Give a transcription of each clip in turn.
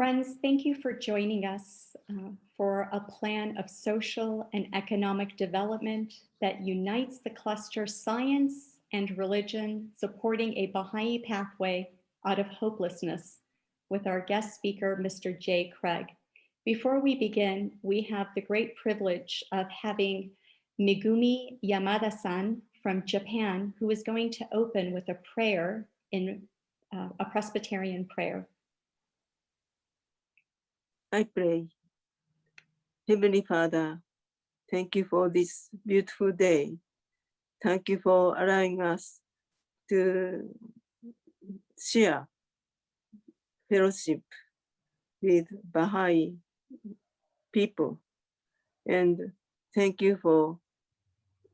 Friends, thank you for joining us for a plan of social and economic development that unites the cluster science and religion, supporting a Baha'i pathway out of hopelessness, with our guest speaker, Mr. Jay Craig. Before we begin, we have the great privilege of having Megumi Yamada-san from Japan, who is going to open with a prayer in a Presbyterian prayer. I pray. Heavenly Father, thank you for this beautiful day. Thank you for allowing us to share fellowship with Baha'i people. And thank you for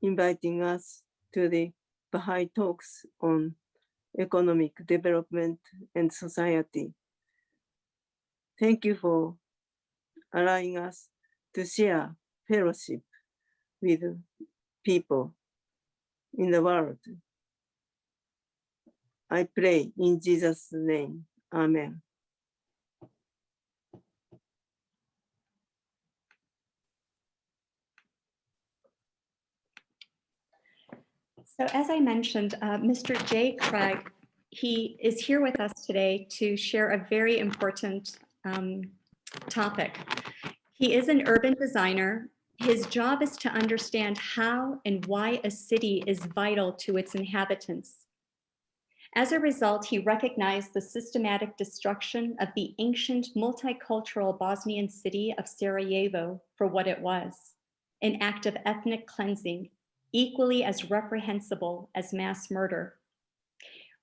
inviting us to the Baha'i talks on economic development and society. Thank you for allowing us to share fellowship with people in the world. I pray in Jesus' name. Amen. So as I mentioned, Mr. Jay Craig, he is here with us today to share a very important topic. He is an urban designer. His job is to understand how and why a city is vital to its inhabitants. As a result, he recognized the systematic destruction of the ancient multicultural Bosnian city of Sarajevo for what it was, an act of ethnic cleansing, equally as reprehensible as mass murder.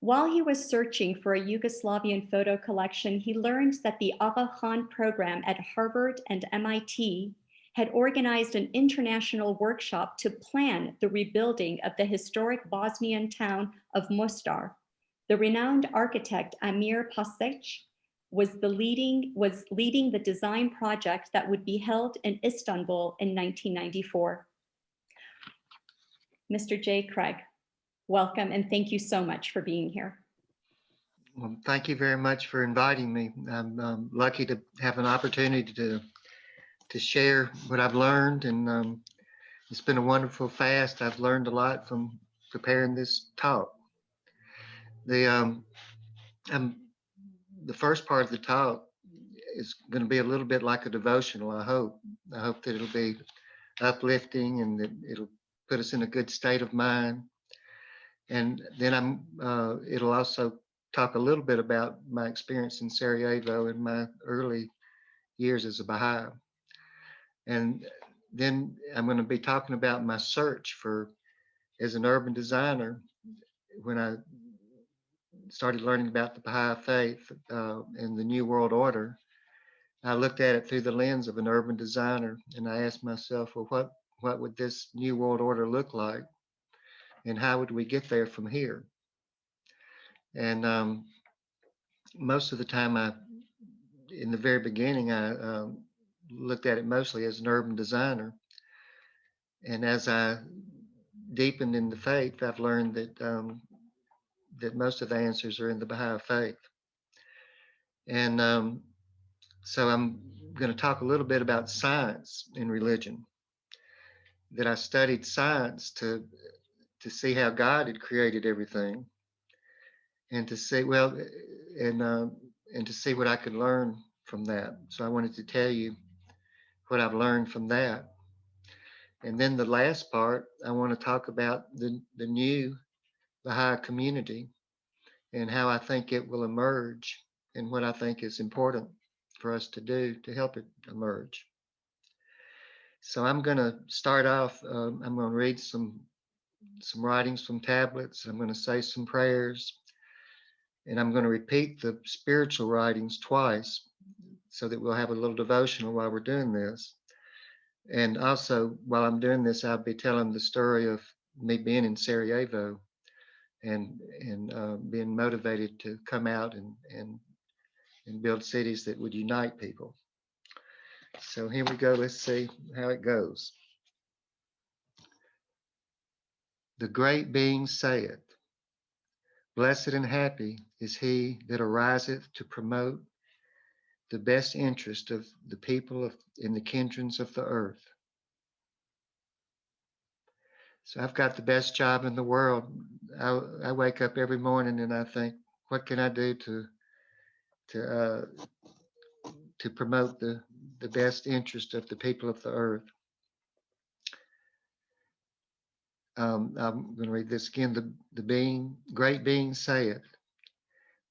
While he was searching for a Yugoslavian photo collection, he learned that the Aga Khan program at Harvard and MIT had organized an international workshop to plan the rebuilding of the historic Bosnian town of Mostar. The renowned architect Amir Pasic was leading the design project that would be held in Istanbul in 1994. Mr. Jay Craig, welcome and thank you so much for being here. Well, thank you very much for inviting me. I'm lucky to have an opportunity to share what I've learned, and it's been a wonderful fast. I've learned a lot from preparing this talk. The first part of the talk is going to be a little bit like a devotional. I hope that it'll be uplifting and that it'll put us in a good state of mind. And then it'll also talk a little bit about my experience in Sarajevo in my early years as a Baha'i. And then I'm going to be talking about my search as an urban designer, when I started learning about the Baha'i faith and the New World Order. I looked at it through the lens of an urban designer, and I asked myself, well, what would this New World Order look like? And how would we get there from here? And most of the time, in the very beginning, I looked at it mostly as an urban designer. And as I deepened in the faith, I've learned that most of the answers are in the Baha'i faith. And so I'm going to talk a little bit about science and religion. That I studied science to see how God had created everything, and to see and to see what I could learn from that. So I wanted to tell you what I've learned from that. And then the last part, I want to talk about the new Baha'i community and how I think it will emerge and what I think is important for us to do to help it emerge. So I'm going to start off, I'm going to read some writings from tablets. I'm going to say some prayers, and I'm going to repeat the spiritual writings twice so that we'll have a little devotional while we're doing this. And also, while I'm doing this, I'll be telling the story of me being in Sarajevo and being motivated to come out and build cities that would unite people. So here we go. Let's see how it goes. The great being saith, blessed and happy is he that ariseth to promote the best interest of the people in the kindreds of the earth. So I've got the best job in the world. I wake up every morning and I think, what can I do to promote the best interest of the people of the earth? I'm going to read this again. The great being saith,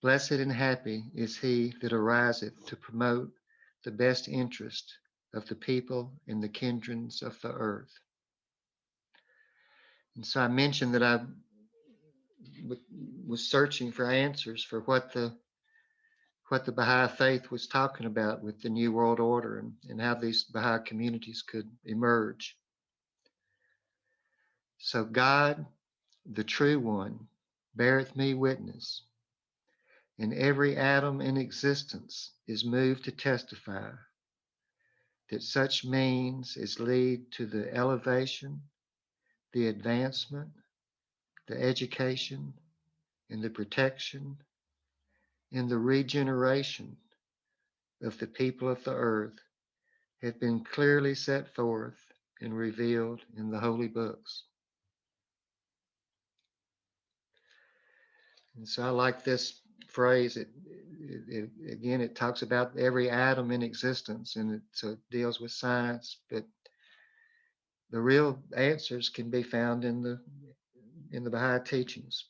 blessed and happy is he that ariseth to promote the best interest of the people in the kindreds of the earth. And so I mentioned that I was searching for answers for what the Baha'i faith was talking about with the New World Order and how these Baha'i communities could emerge. So God, the true one, beareth me witness, and every atom in existence is moved to testify that such means as lead to the elevation, the advancement, the education, and the protection, and the regeneration of the people of the earth have been clearly set forth and revealed in the holy books. And so I like this phrase. Again, it talks about every atom in existence, and so it deals with science, but the real answers can be found in the Baha'i teachings.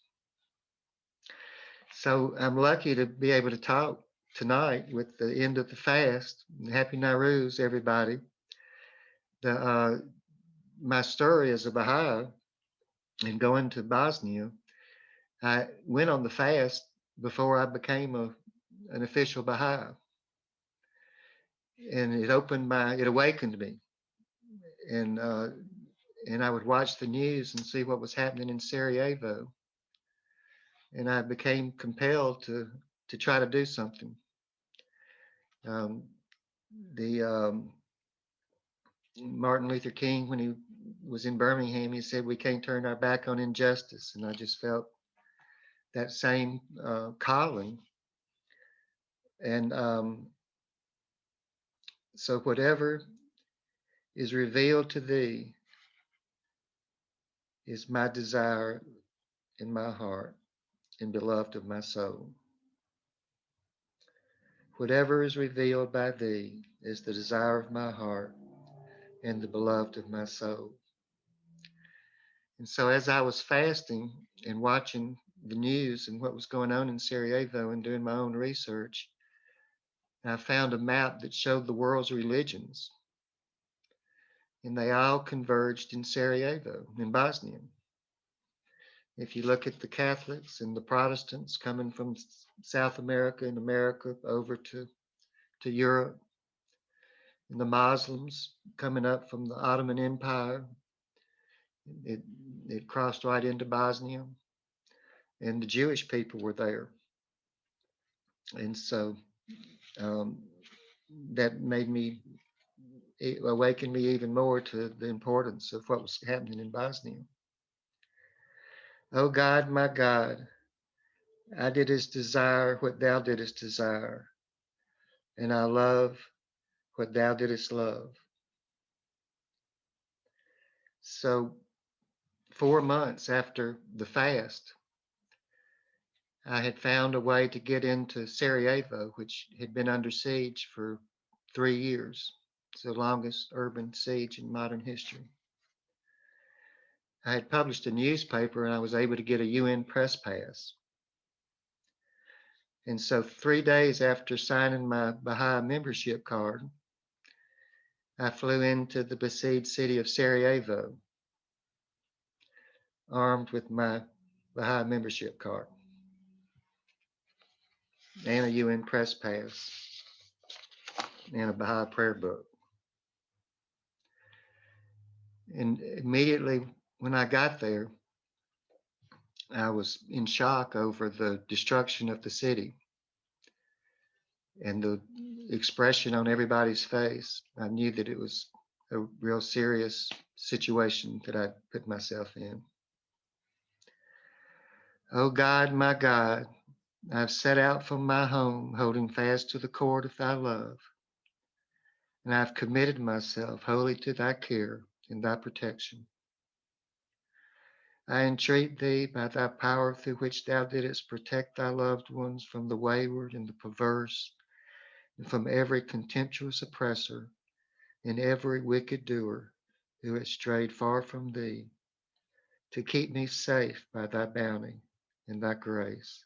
So I'm lucky to be able to talk tonight with the end of the fast. Happy Nowruz, everybody. My story as a Baha'i and going to Bosnia, I went on the fast before I became an official Baha'i. And it awakened me. And I would watch the news and see what was happening in Sarajevo. And I became compelled to try to do something. Martin Luther King, when he was in Birmingham, he said, we can't turn our back on injustice. And I just felt that same calling. And so whatever is revealed to thee is my desire in my heart and beloved of my soul. Whatever is revealed by thee is the desire of my heart and the beloved of my soul. And so as I was fasting and watching the news and what was going on in Sarajevo and doing my own research, I found a map that showed the world's religions. And they all converged in Sarajevo, in Bosnia. If you look at the Catholics and the Protestants coming from South America and America over to Europe, and the Muslims coming up from the Ottoman Empire, it crossed right into Bosnia, and the Jewish people were there. And so that awakened me even more to the importance of what was happening in Bosnia. O God, my God, I didst desire what thou didst desire, and I love what thou didst love. So 4 months after the fast, I had found a way to get into Sarajevo, which had been under siege for 3 years. It's the longest urban siege in modern history. I had published a newspaper and I was able to get a UN press pass. And so 3 days after signing my Baha'i membership card, I flew into the besieged city of Sarajevo, armed with my Baha'i membership card and a UN press pass and a Baha'i prayer book. And immediately when I got there, I was in shock over the destruction of the city and the expression on everybody's face. I knew that it was a real serious situation that I'd put myself in. Oh God, my God, I've set out from my home, holding fast to the cord of thy love, and I've committed myself wholly to thy care and thy protection. I entreat thee by thy power through which thou didst protect thy loved ones from the wayward and the perverse, and from every contemptuous oppressor and every wicked doer who has strayed far from thee, to keep me safe by thy bounty and thy grace.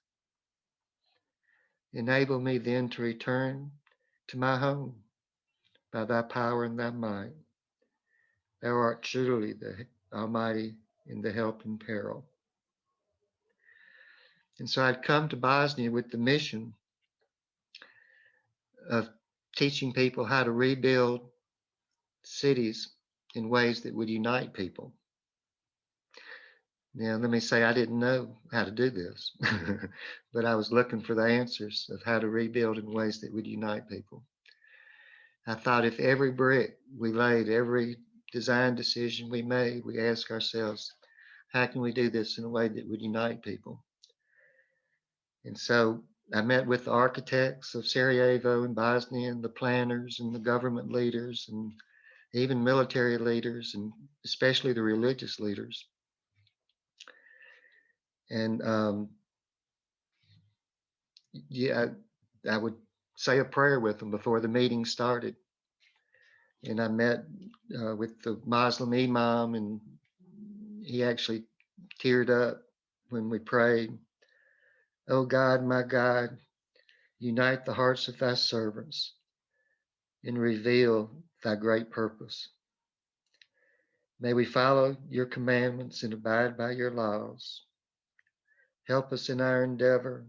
Enable me then to return to my home by thy power and thy might. Thou art truly the Almighty in the help in peril. And so I'd come to Bosnia with the mission of teaching people how to rebuild cities in ways that would unite people. Now, let me say, I didn't know how to do this, but I was looking for the answers of how to rebuild in ways that would unite people. I thought if every brick we laid, every design decision we made, we ask ourselves, how can we do this in a way that would unite people? And so I met with the architects of Sarajevo and Bosnia and the planners and the government leaders and even military leaders and especially the religious leaders. And yeah, I would say a prayer with them before the meeting started. And I met with the Muslim imam, and he actually teared up when we prayed. Oh God, my God, unite the hearts of thy servants and reveal thy great purpose. May we follow your commandments and abide by your laws. Help us in our endeavor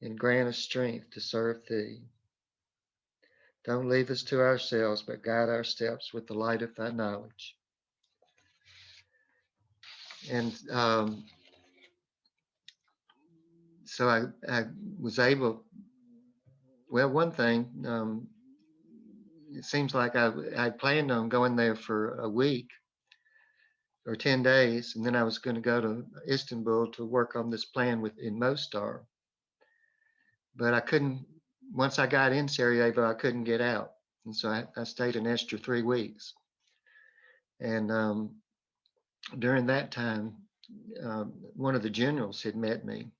and grant us strength to serve thee. Don't leave us to ourselves, but guide our steps with the light of thy knowledge. And so I was able, well, one thing, it seems like I planned on going there for a week or 10 days, and then I was going to go to Istanbul to work on this plan in Mostar. But I couldn't, once I got in Sarajevo, I couldn't get out. And so I stayed an extra 3 weeks. And during that time, one of the generals had met me,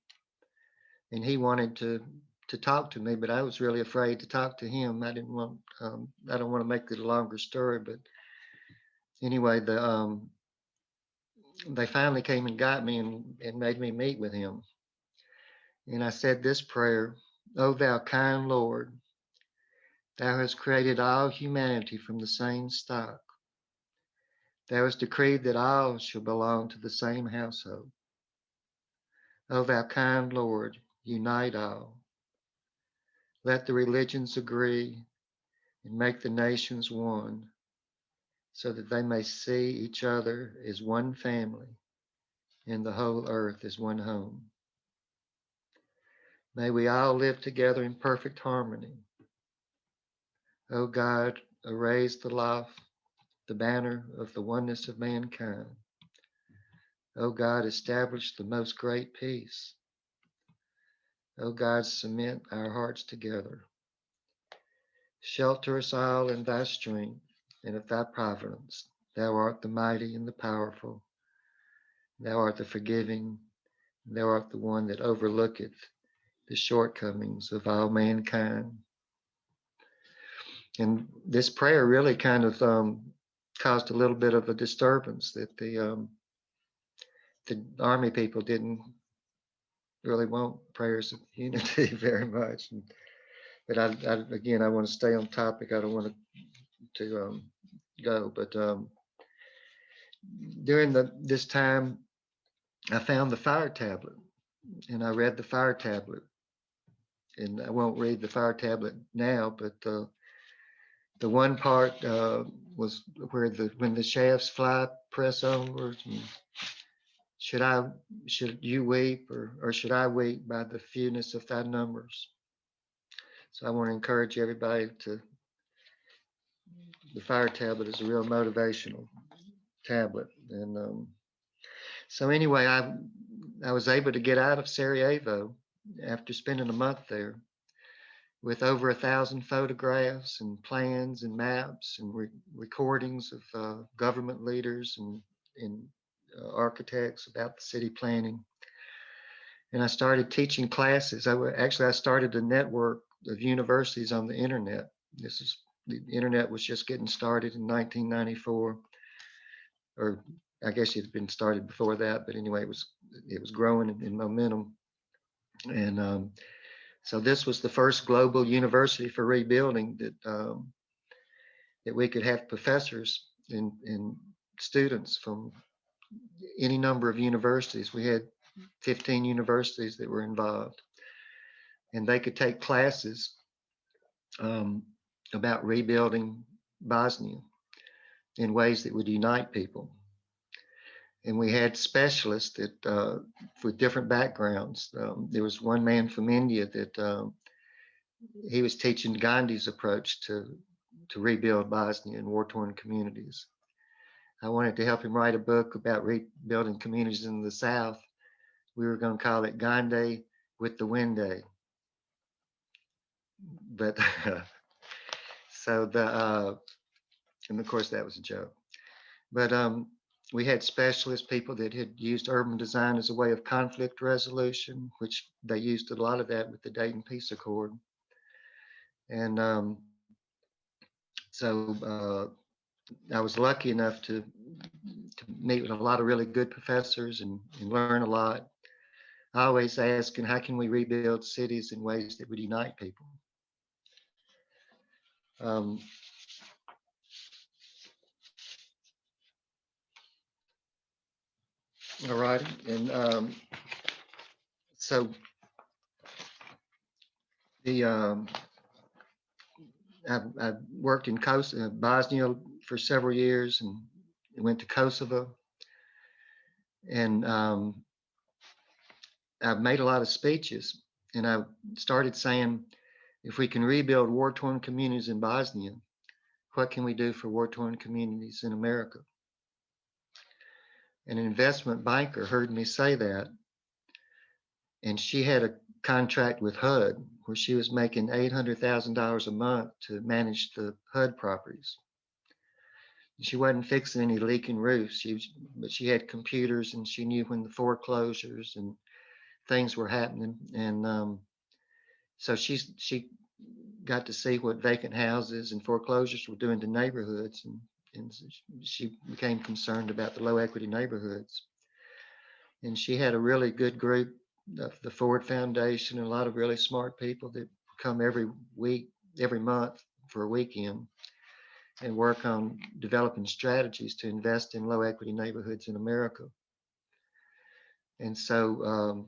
and he wanted to talk to me, but I was really afraid to talk to him. I didn't want, I don't want to make it a longer story, but anyway, they finally came and got me and made me meet with him. And I said this prayer, O thou kind Lord, thou hast created all humanity from the same stock. Thou hast decreed that all shall belong to the same household. O thou kind Lord, unite all. Let the religions agree and make the nations one, so that they may see each other as one family and the whole earth as one home. May we all live together in perfect harmony. O God, erase the loft, the banner of the oneness of mankind. O God, establish the most great peace. O God, cement our hearts together. Shelter us all in thy strength and of thy providence. Thou art the mighty and the powerful. Thou art the forgiving. Thou art the one that overlooketh the shortcomings of all mankind. And this prayer really kind of caused a little bit of a disturbance that the army people didn't really want prayers of unity very much. But again, I want to stay on topic. I don't want to go. But during this time, I found the fire tablet, and I read the fire tablet. And I won't read the fire tablet now, but the one part was where when the shafts fly, press onwards. And should you weep, or should I weep by the fewness of thy numbers? So I want to encourage everybody the fire tablet is a real motivational tablet. And so anyway, I was able to get out of Sarajevo after spending a month there with over 1,000 photographs and plans and maps and recordings of government leaders and architects about the city planning. And I started teaching classes. I started a network of universities on the internet. The internet was just getting started in 1994, or I guess it had been started before that, but anyway, it was growing in momentum. And so this was the first global university for rebuilding that we could have professors and students from any number of universities. We had 15 universities that were involved, and they could take classes about rebuilding Bosnia in ways that would unite people. And we had specialists that with different backgrounds. There was one man from India that he was teaching Gandhi's approach to rebuild Bosnia and war-torn communities. I wanted to help him write a book about rebuilding communities in the South. We were going to call it Gandhi with the Wendy. But so and of course that was a joke. But we had specialist people that had used urban design as a way of conflict resolution, which they used a lot of that with the Dayton Peace Accord. And so I was lucky enough to meet with a lot of really good professors and learn a lot. I always asking, how can we rebuild cities in ways that would unite people? All right, and so the I've worked in Bosnia for several years, and went to Kosovo, and I've made a lot of speeches, and I started saying, if we can rebuild war-torn communities in Bosnia, what can we do for war-torn communities in America? And an investment banker heard me say that, and she had a contract with HUD where she was making $800,000 a month to manage the HUD properties. She wasn't fixing any leaking roofs, but she had computers, and she knew when the foreclosures and things were happening. And so she got to see what vacant houses and foreclosures were doing to neighborhoods, and she became concerned about the low equity neighborhoods. And she had a really good group, the Ford Foundation, and a lot of really smart people that come every month for a weekend and work on developing strategies to invest in low equity neighborhoods in America. And so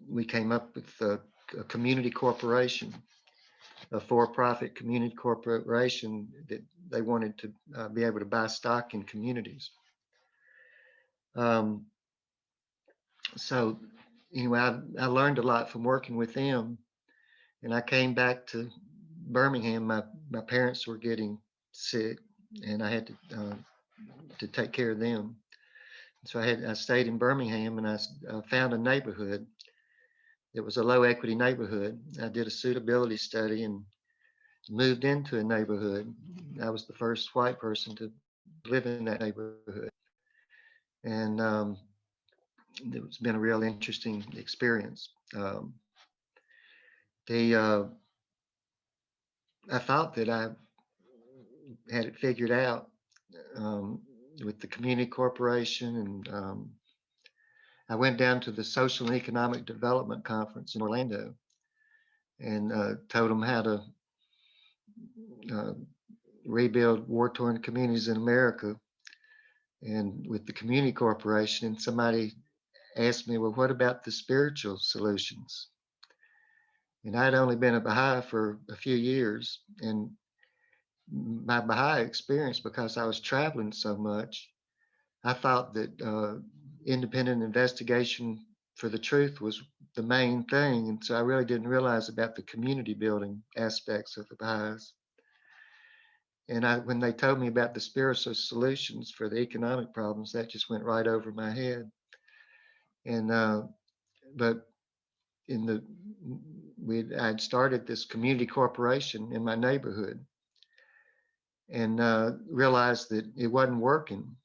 we came up with a community corporation, a for-profit community corporation that they wanted to be able to buy stock in communities. So anyway, I learned a lot from working with them, and I came back to Birmingham. My parents were getting sick, and I had to take care of them. So I stayed in Birmingham, and I found a neighborhood that was a low equity neighborhood. I did a suitability study and moved into a neighborhood. I was the first white person to live in that neighborhood. And it's been a real interesting experience. I thought that I had it figured out with the community corporation, and I went down to the Social and Economic Development Conference in Orlando and told them how to rebuild war-torn communities in America, and with the community corporation. And somebody asked me, well, what about the spiritual solutions? And I'd only been a Baha'i for a few years, and my Baha'i experience, because I was traveling so much, I thought that independent investigation for the truth was the main thing. And so I really didn't realize about the community building aspects of the Baha'is. And when they told me about the spiritual solutions for the economic problems, that just went right over my head. And but I'd started this community corporation in my neighborhood, and realized that it wasn't working,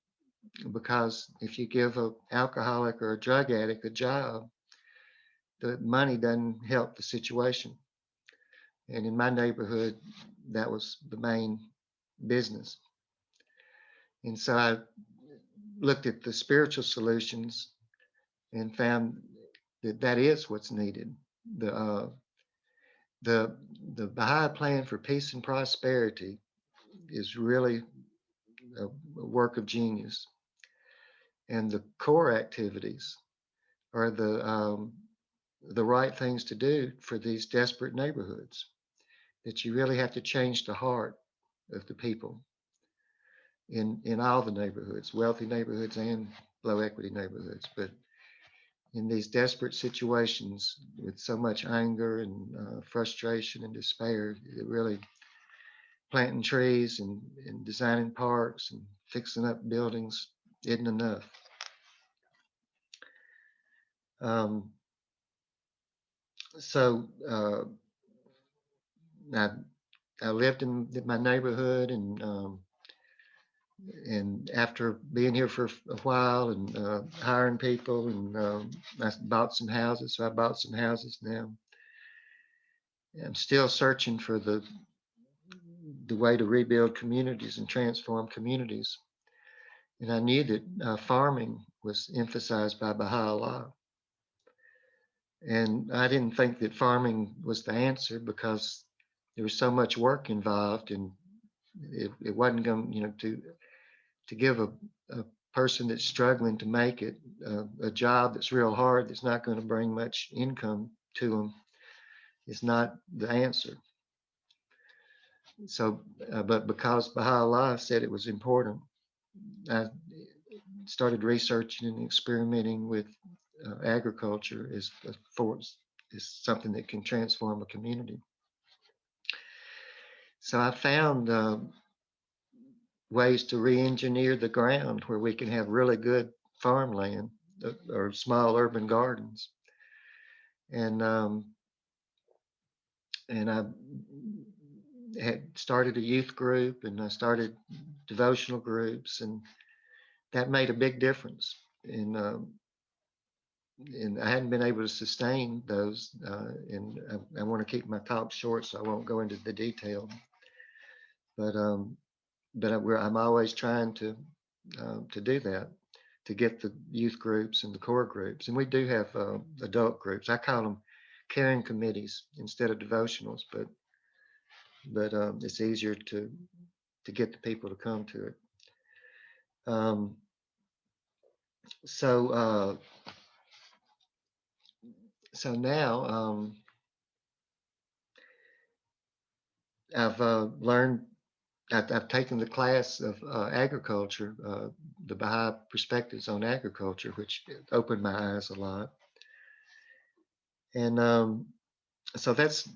because if you give an alcoholic or a drug addict a job, the money doesn't help the situation. And in my neighborhood, that was the main business. And so I looked at the spiritual solutions and found that that is what's needed. The the Baha'i plan for peace and prosperity is really a work of genius, and the core activities are the right things to do for these desperate neighborhoods. That you really have to change the heart of the people in all the neighborhoods, wealthy neighborhoods and low equity neighborhoods. But in these desperate situations with so much anger and frustration and despair, it really planting trees and designing parks and fixing up buildings isn't enough. Um, so I lived in my neighborhood, and after being here for a while and hiring people, and I bought some houses. So I bought some houses now. I'm still searching for the way to rebuild communities and transform communities. And I knew that farming was emphasized by Baha'u'llah. And I didn't think that farming was the answer, because there was so much work involved, and it wasn't going, to give a person that's struggling to make it a job that's real hard, that's not going to bring much income to them, is not the answer. So, but because Baha'u'llah said it was important, I started researching and experimenting with agriculture as something that can transform a community. So I found ways to re-engineer the ground where we can have really good farmland or small urban gardens. And I had started a youth group, and I started devotional groups, and that made a big difference. And I hadn't been able to sustain those, and I want to keep my talk short, so I won't go into the detail. But I'm always trying to do that, to get the youth groups and the core groups. And we do have adult groups. I call them caring committees instead of devotionals, but it's easier to get the people to come to it. So now I've learned. I've taken the class of agriculture, the Baha'i perspectives on agriculture, which opened my eyes a lot. And so that's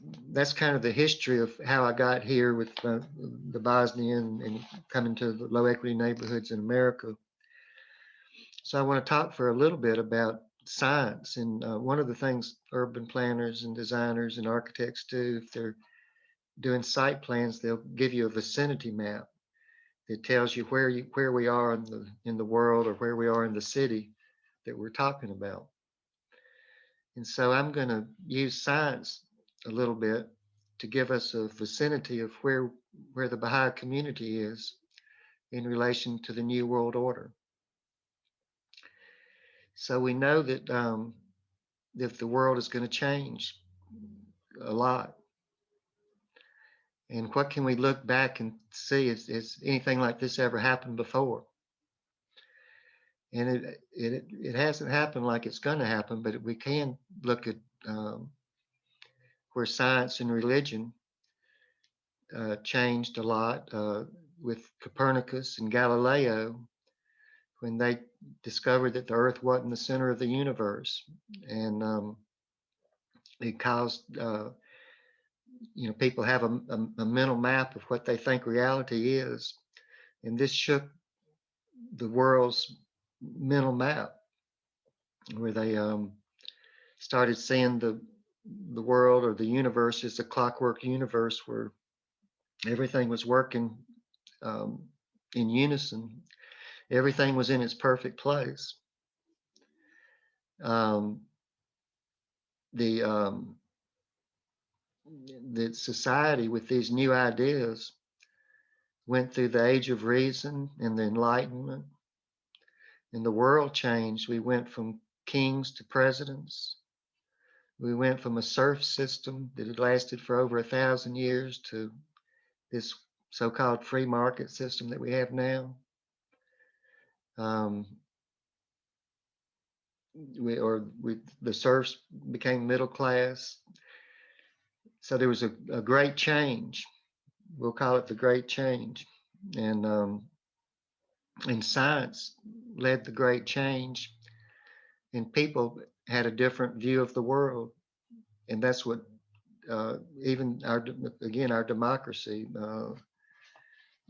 kind of the history of how I got here with the Bosnian and coming to the low equity neighborhoods in America. So I want to talk for a little bit about science. And one of the things urban planners and designers and architects do, if they're doing site plans, they'll give you a vicinity map. It tells you where we are in the world, or where we are in the city that we're talking about. And so I'm going to use science a little bit to give us a vicinity of where the Baha'i community is in relation to the New World Order. So we know that the world is going to change a lot. And what can we look back and see? Is anything like this ever happened before? And it hasn't happened like it's going to happen, but we can look at where science and religion changed a lot with Copernicus and Galileo, when they discovered that the Earth wasn't the center of the universe, and it caused people have a mental map of what they think reality is, and this shook the world's mental map, where they started seeing the world or the universe is a clockwork universe where everything was working in unison. Everything was in its perfect place. Um, the the society with these new ideas went through the age of reason and the Enlightenment, and the world changed. We went from kings to presidents. We went from a serf system that had lasted for over 1,000 years to this so-called free market system that we have now. Um, the serfs became middle class. So there was a great change. We'll call it the Great Change. And science led the great change, and people had a different view of the world. And that's what even our democracy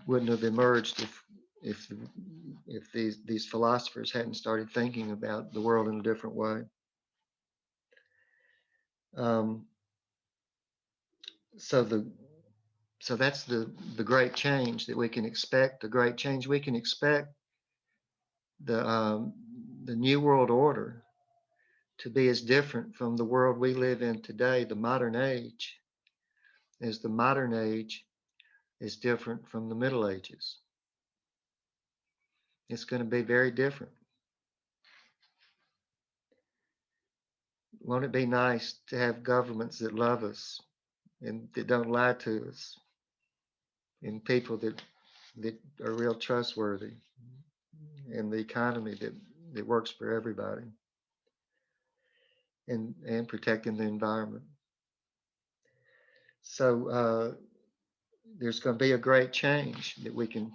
wouldn't have emerged if these philosophers hadn't started thinking about the world in a different way. So that's the great change that we can expect. The great change we can expect the new world order to be as different from the world we live in today, the modern age, as the modern age is different from the Middle Ages. It's going to be very different. Won't it be nice to have governments that love us and that don't lie to us, and people that are real trustworthy, and the economy that works for everybody, and protecting the environment. So there's going to be a great change that we can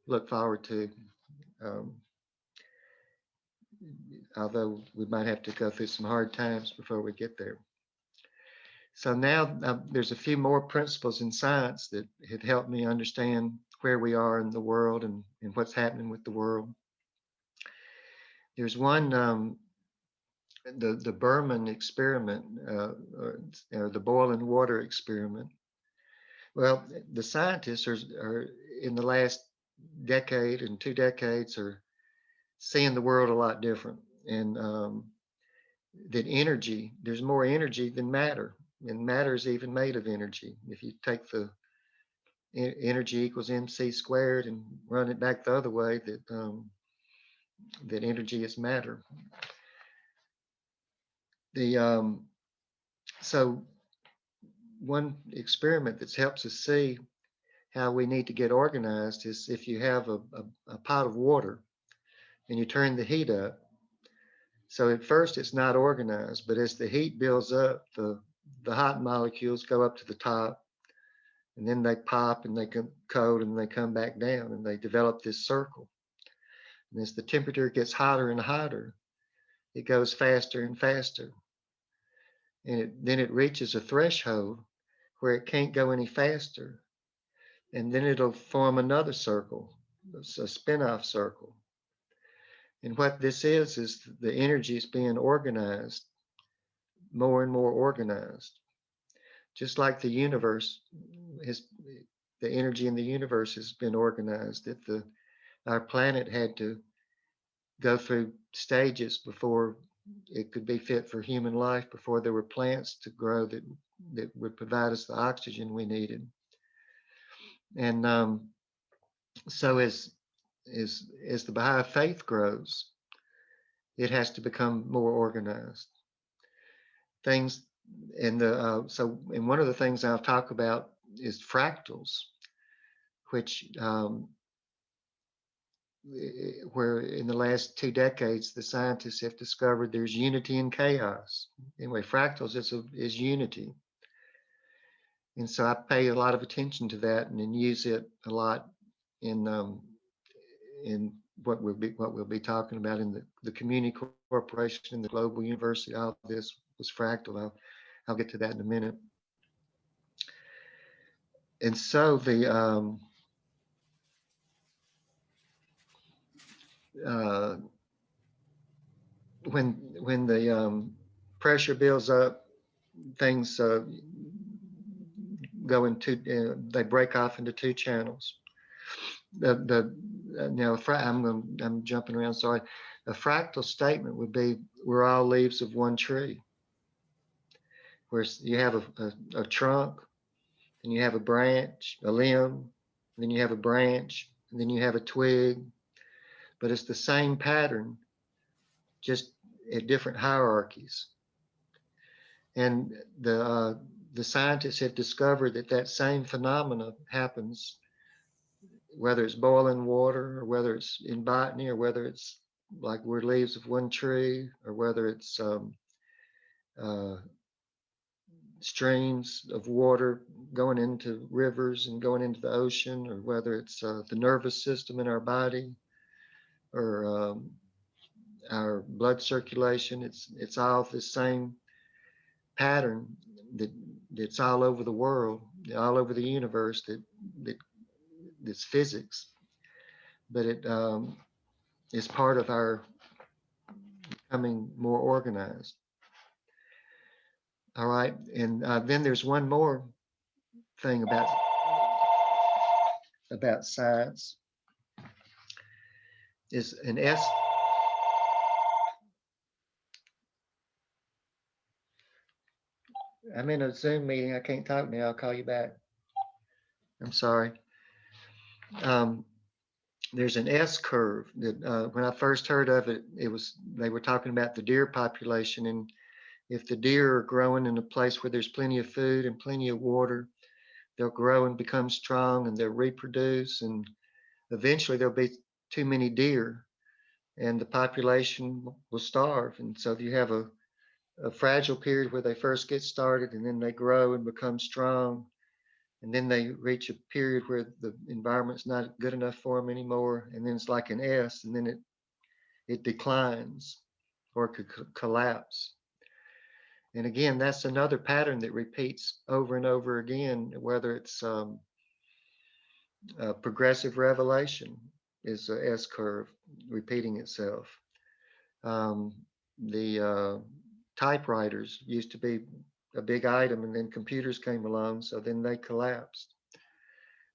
look forward to, although we might have to go through some hard times before we get there. So now there's a few more principles in science that have helped me understand where we are in the world and what's happening with the world. There's one, the Berman experiment, or the boiling water experiment. Well, the scientists are in the last decade and 2 decades are seeing the world a lot different, and that energy, there's more energy than matter, and matter is even made of energy. If you take the energy equals mc squared and run it back the other way, that energy is matter. So one experiment that helps us see how we need to get organized is if you have a pot of water and you turn the heat up. So at first it's not organized, but as the heat builds up, the hot molecules go up to the top, and then they pop and they come cold and they come back down, and they develop this circle. And as the temperature gets hotter and hotter, it goes faster and faster. And then it reaches a threshold where it can't go any faster. And then it'll form another circle, a spin-off circle. And what this is the energy is being organized, more and more organized. Just like the universe, the energy in the universe has been organized, that our planet had to go through stages before it could be fit for human life, before there were plants to grow that would provide us the oxygen we needed. And so as the Baha'i faith grows, it has to become more organized. Things in and one of the things I'll talk about is fractals, which where in the last 2 decades the scientists have discovered there's unity in chaos. Anyway, fractals is unity, and so I pay a lot of attention to that and use it a lot in what we'll be talking about in the community corporation and the global university. All of this was fractal. I'll get to that in a minute. And so when the pressure builds up things go into, they break off into two channels. I'm jumping around, sorry. A fractal statement would be, we're all leaves of one tree, where you have a trunk, and you have a branch, a limb, then you have a branch, and then you have a twig, but it's the same pattern, just at different hierarchies. And the scientists have discovered that same phenomena happens, whether it's boiling water, or whether it's in botany, or whether it's like we're leaves of one tree, or whether it's uh, streams of water going into rivers and going into the ocean, or whether it's the nervous system in our body, or our blood circulation. It's all the same pattern that's all over the world, all over the universe, that's physics, but it is part of our becoming more organized. All right, and then there's one more thing about science, is an S. I'm in a Zoom meeting. I can't talk now. I'll call you back. I'm sorry. There's an S curve that when I first heard of it, they were talking about the deer population, and if the deer are growing in a place where there's plenty of food and plenty of water, they'll grow and become strong, and they'll reproduce, and eventually there'll be too many deer, and the population will starve. And so you have a fragile period where they first get started, and then they grow and become strong, and then they reach a period where the environment's not good enough for them anymore, and then it's like an S, and then it declines, or it could collapse. And again, that's another pattern that repeats over and over again, whether it's progressive revelation is a S curve repeating itself. The typewriters used to be a big item, and then computers came along, so then they collapsed.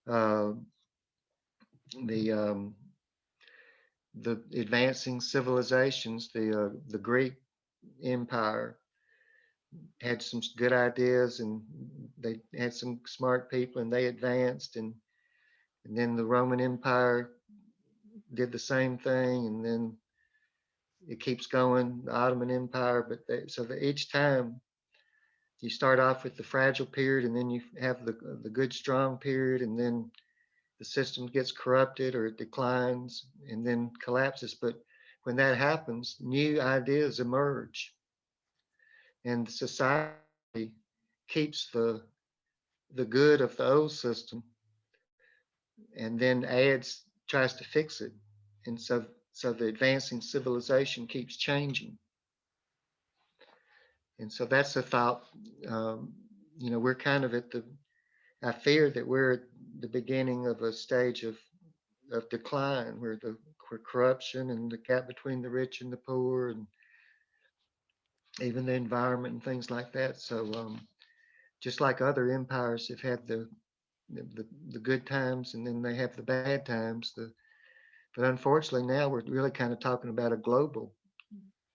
The advancing civilizations, the Greek Empire had some good ideas, and they had some smart people, and they advanced, and then the Roman Empire did the same thing, and then it keeps going, the Ottoman Empire. But each time you start off with the fragile period, and then you have the good strong period, and then the system gets corrupted or it declines and then collapses. But when that happens, new ideas emerge, and society keeps the good of the old system, and then tries to fix it. And so the advancing civilization keeps changing. And so that's the thought. We're kind of I fear that we're at the beginning of a stage of decline, where corruption and the gap between the rich and the poor, and even the environment and things like that. So just like other empires have had the good times, and then they have the bad times. But unfortunately, now we're really kind of talking about a global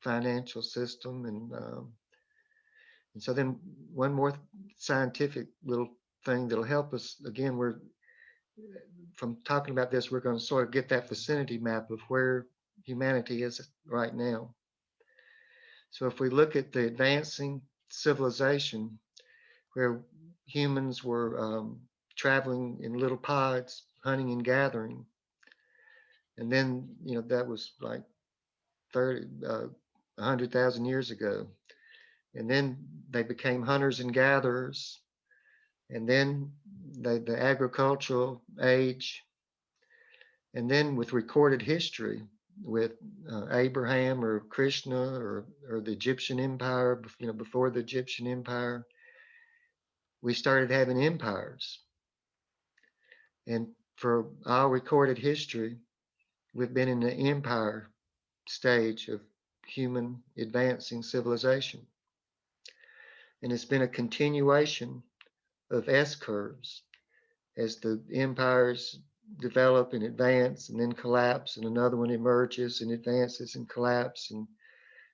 financial system, and so then one more scientific little thing that'll help us. Again, from talking about this, we're going to sort of get that vicinity map of where humanity is right now. So if we look at the advancing civilization, where humans were traveling in little pods, hunting and gathering, and then that was like 100,000 years ago, and then they became hunters and gatherers, and then the agricultural age, and then with recorded history, with Abraham or Krishna or the Egyptian Empire, before the Egyptian Empire, we started having empires. And for all recorded history, we've been in the empire stage of human advancing civilization. And it's been a continuation of S curves as the empires develop and advance and then collapse, and another one emerges and advances and collapse. And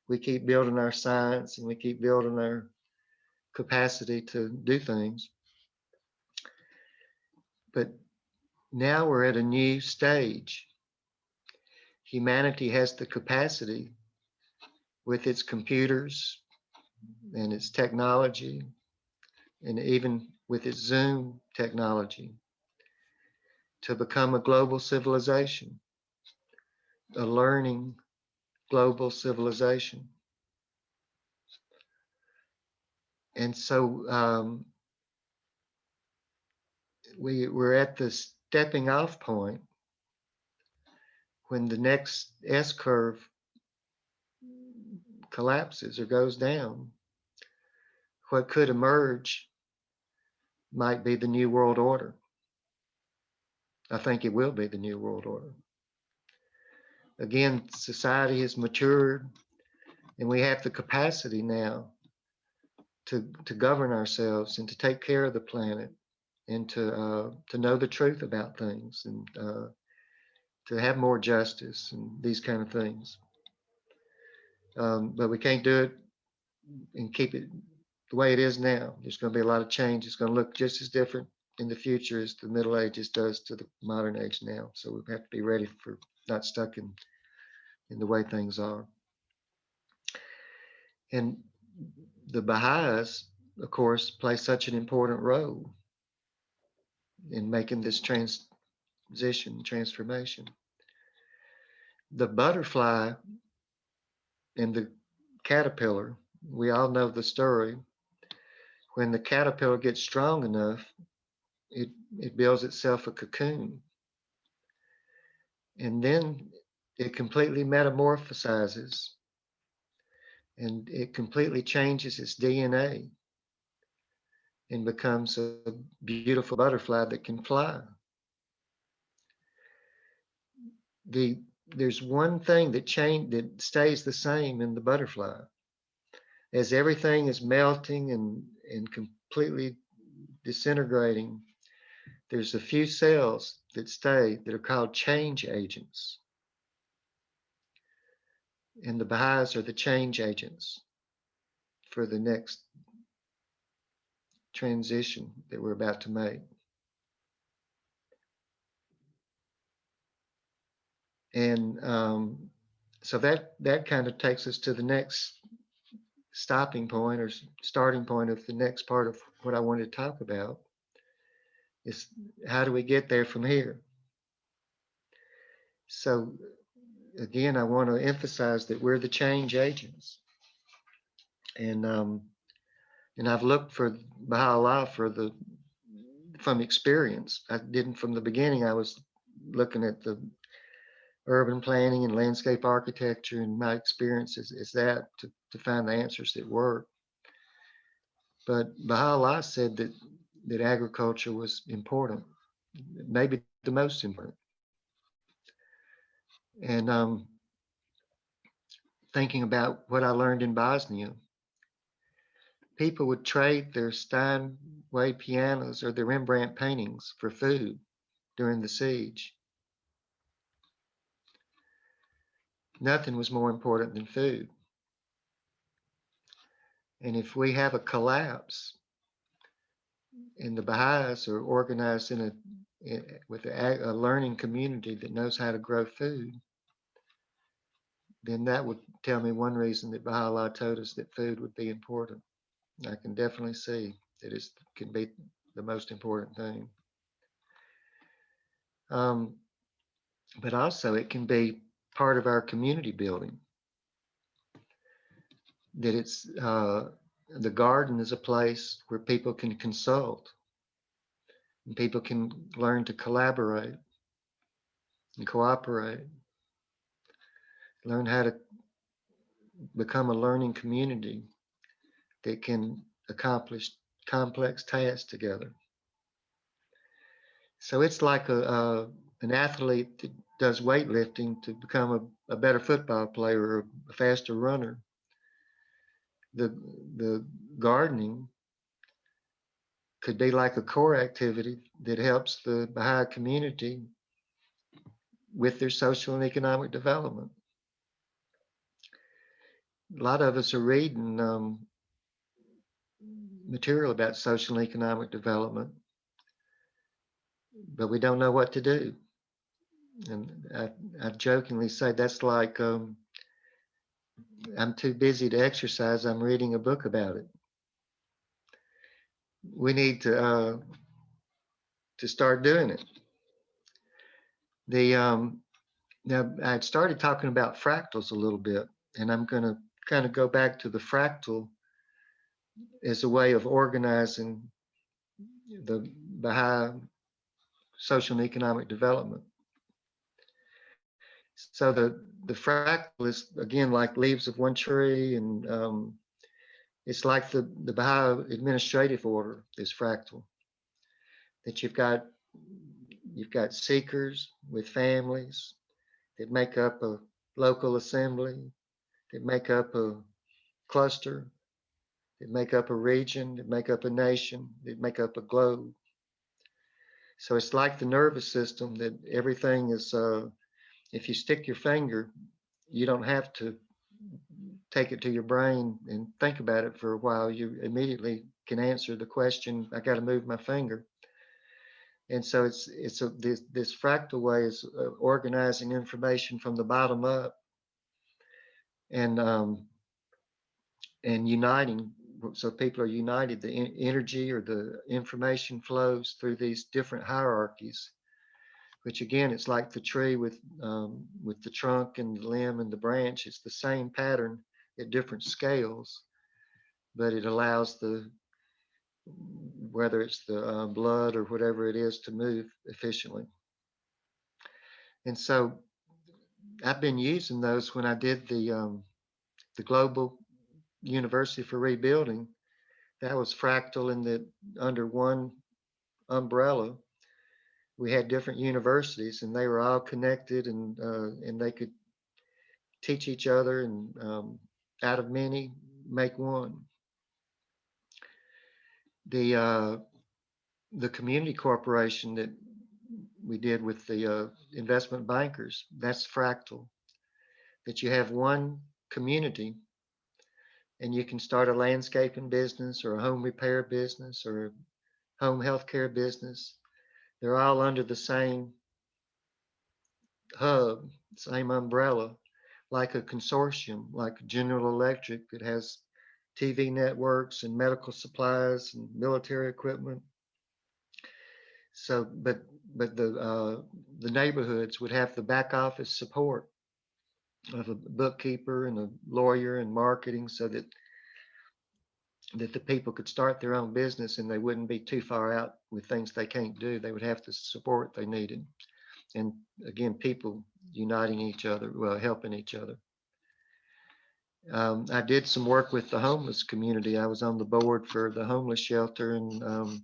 we keep building our science and we keep building our capacity to do things. But now we're at a new stage. Humanity has the capacity with its computers and its technology, and even with its Zoom technology, to become a global civilization, a learning global civilization. And so we're at the stepping off point when the next S curve collapses or goes down. What could emerge might be the new world order. I think it will be the new world order. Again, society has matured, and we have the capacity now to govern ourselves and to take care of the planet, and to know the truth about things, and to have more justice and these kind of things. But we can't do it and keep it the way it is now. There's going to be a lot of change. It's going to look just as different in the future as the Middle Ages does to the modern age now. So we have to be ready for not stuck in the way things are. And the Baha'is, of course, play such an important role in making this transformation. The butterfly and the caterpillar, we all know the story. When the caterpillar gets strong enough, it builds itself a cocoon. And then it completely metamorphosizes, and it completely changes its DNA and becomes a beautiful butterfly that can fly. There's one thing that stays the same in the butterfly. As everything is melting and completely disintegrating, there's a few cells that stay that are called change agents. And the Baha'is are the change agents for the next transition that we're about to make. And so that kind of takes us to the next stopping point or starting point of the next part of what I wanted to talk about, is how do we get there from here? So again, I want to emphasize that we're the change agents. And I've looked for Baha'u'llah from experience. I didn't from the beginning. I was looking at the urban planning and landscape architecture, and my experience is that to find the answers that work. But Baha'u'llah said that agriculture was important, maybe the most important. And thinking about what I learned in Bosnia, people would trade their Steinway pianos or their Rembrandt paintings for food during the siege. Nothing was more important than food. And if we have a collapse, and the Baha'is are organized with a learning community that knows how to grow food, then that would tell me one reason that Baha'u'llah told us that food would be important. I can definitely see that it can be the most important thing. But also it can be part of our community building. That it's the garden is a place where people can consult, and people can learn to collaborate and cooperate, learn how to become a learning community that can accomplish complex tasks together. So it's like an athlete that does weightlifting to become a better football player or a faster runner. the gardening could be like a core activity that helps the Baha'i community with their social and economic development. A lot of us are reading material about social and economic development, but we don't know what to do. And I jokingly say that's like I'm too busy to exercise. I'm reading a book about it. We need to start doing it. Now I had started talking about fractals a little bit, and I'm going to kind of go back to the fractal as a way of organizing the Baha'i social and economic development. So the fractal is again like leaves of one tree, and it's like the Baha'i administrative order is fractal. That you've got seekers with families that make up a local assembly, that make up a cluster, that make up a region, that make up a nation, that make up a globe. So it's like the nervous system that everything is, if you stick your finger, you don't have to take it to your brain and think about it for a while. You immediately can answer the question, I got to move my finger. And so this fractal way is organizing information from the bottom up and uniting. So people are united. The energy or the information flows through these different hierarchies, which again, it's like the tree with the trunk and the limb and the branch. It's the same pattern at different scales, but it allows whether it's the blood or whatever it is to move efficiently. And so I've been using those when I did the Global University for Rebuilding. That was fractal in that under one umbrella, we had different universities and they were all connected, and they could teach each other, and out of many make one. The community corporation that we did with the investment bankers, that's fractal. That you have one community and you can start a landscaping business or a home repair business or a home healthcare business. They're all under the same hub, same umbrella, like a consortium, like General Electric that has TV networks and medical supplies and military equipment. So, but the neighborhoods would have the back office support of a bookkeeper and a lawyer and marketing, so that the people could start their own business and they wouldn't be too far out with things they can't do. They would have the support they needed. And again, people uniting each other, well, helping each other. I did some work with the homeless community. I was on the board for the homeless shelter, and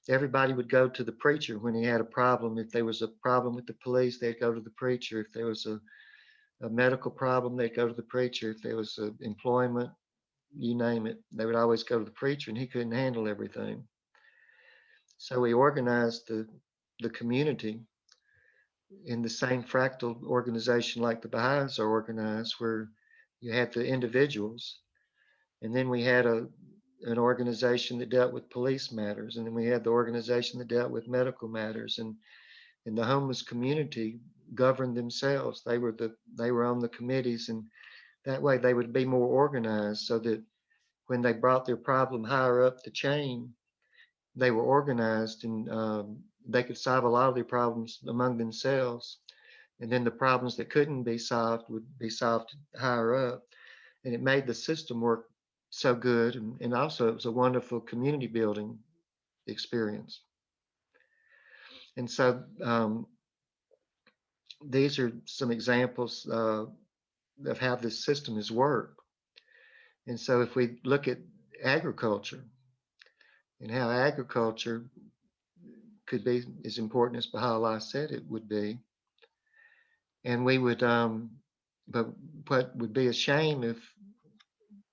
everybody would go to the preacher when he had a problem. If there was a problem with the police, they'd go to the preacher. If there was a medical problem, they'd go to the preacher. If there was employment, you name it, they would always go to the preacher, and he couldn't handle everything. So we organized the community in the same fractal organization like the Baha'is are organized, where you had the individuals, and then we had an organization that dealt with police matters, and then we had the organization that dealt with medical matters, and the homeless community governed themselves. They were on the committees, and that way they would be more organized, so that when they brought their problem higher up the chain, they were organized, and they could solve a lot of their problems among themselves. And then the problems that couldn't be solved would be solved higher up. And it made the system work so good. And also it was a wonderful community building experience. And so these are some examples of how this system has worked. And so if we look at agriculture and how agriculture could be as important as Baha'u'llah said it would be, and we would, but what would be a shame if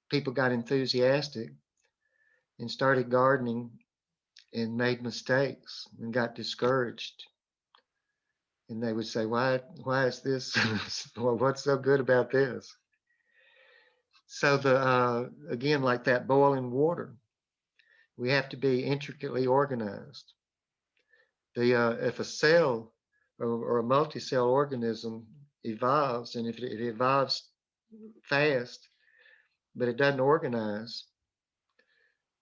people got enthusiastic and started gardening and made mistakes and got discouraged. And they would say, why is this? Well, what's so good about this? So again, like that boiling water, we have to be intricately organized. If a cell or a multi-cell organism evolves, and if it evolves fast, but it doesn't organize,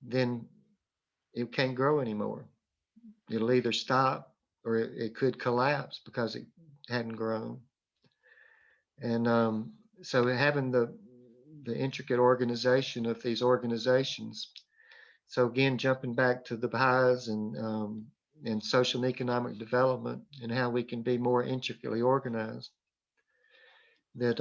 then it can't grow anymore. It'll either stop or it could collapse because it hadn't grown. And so having the intricate organization of these organizations. So again, jumping back to the Baha'is and social and economic development and how we can be more intricately organized. That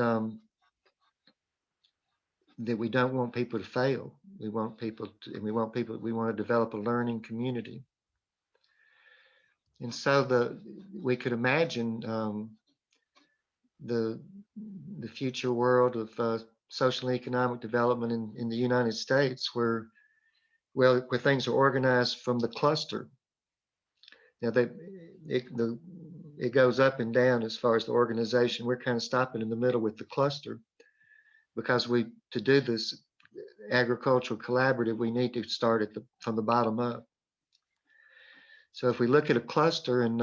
we don't want people to fail. We want to develop a learning community. And so we could imagine the future world of social and economic development in the United States where things are organized from the cluster. Now it goes up and down as far as the organization. We're kind of stopping in the middle with the cluster because to do this agricultural collaborative, we need to start from the bottom up. So if we look at a cluster and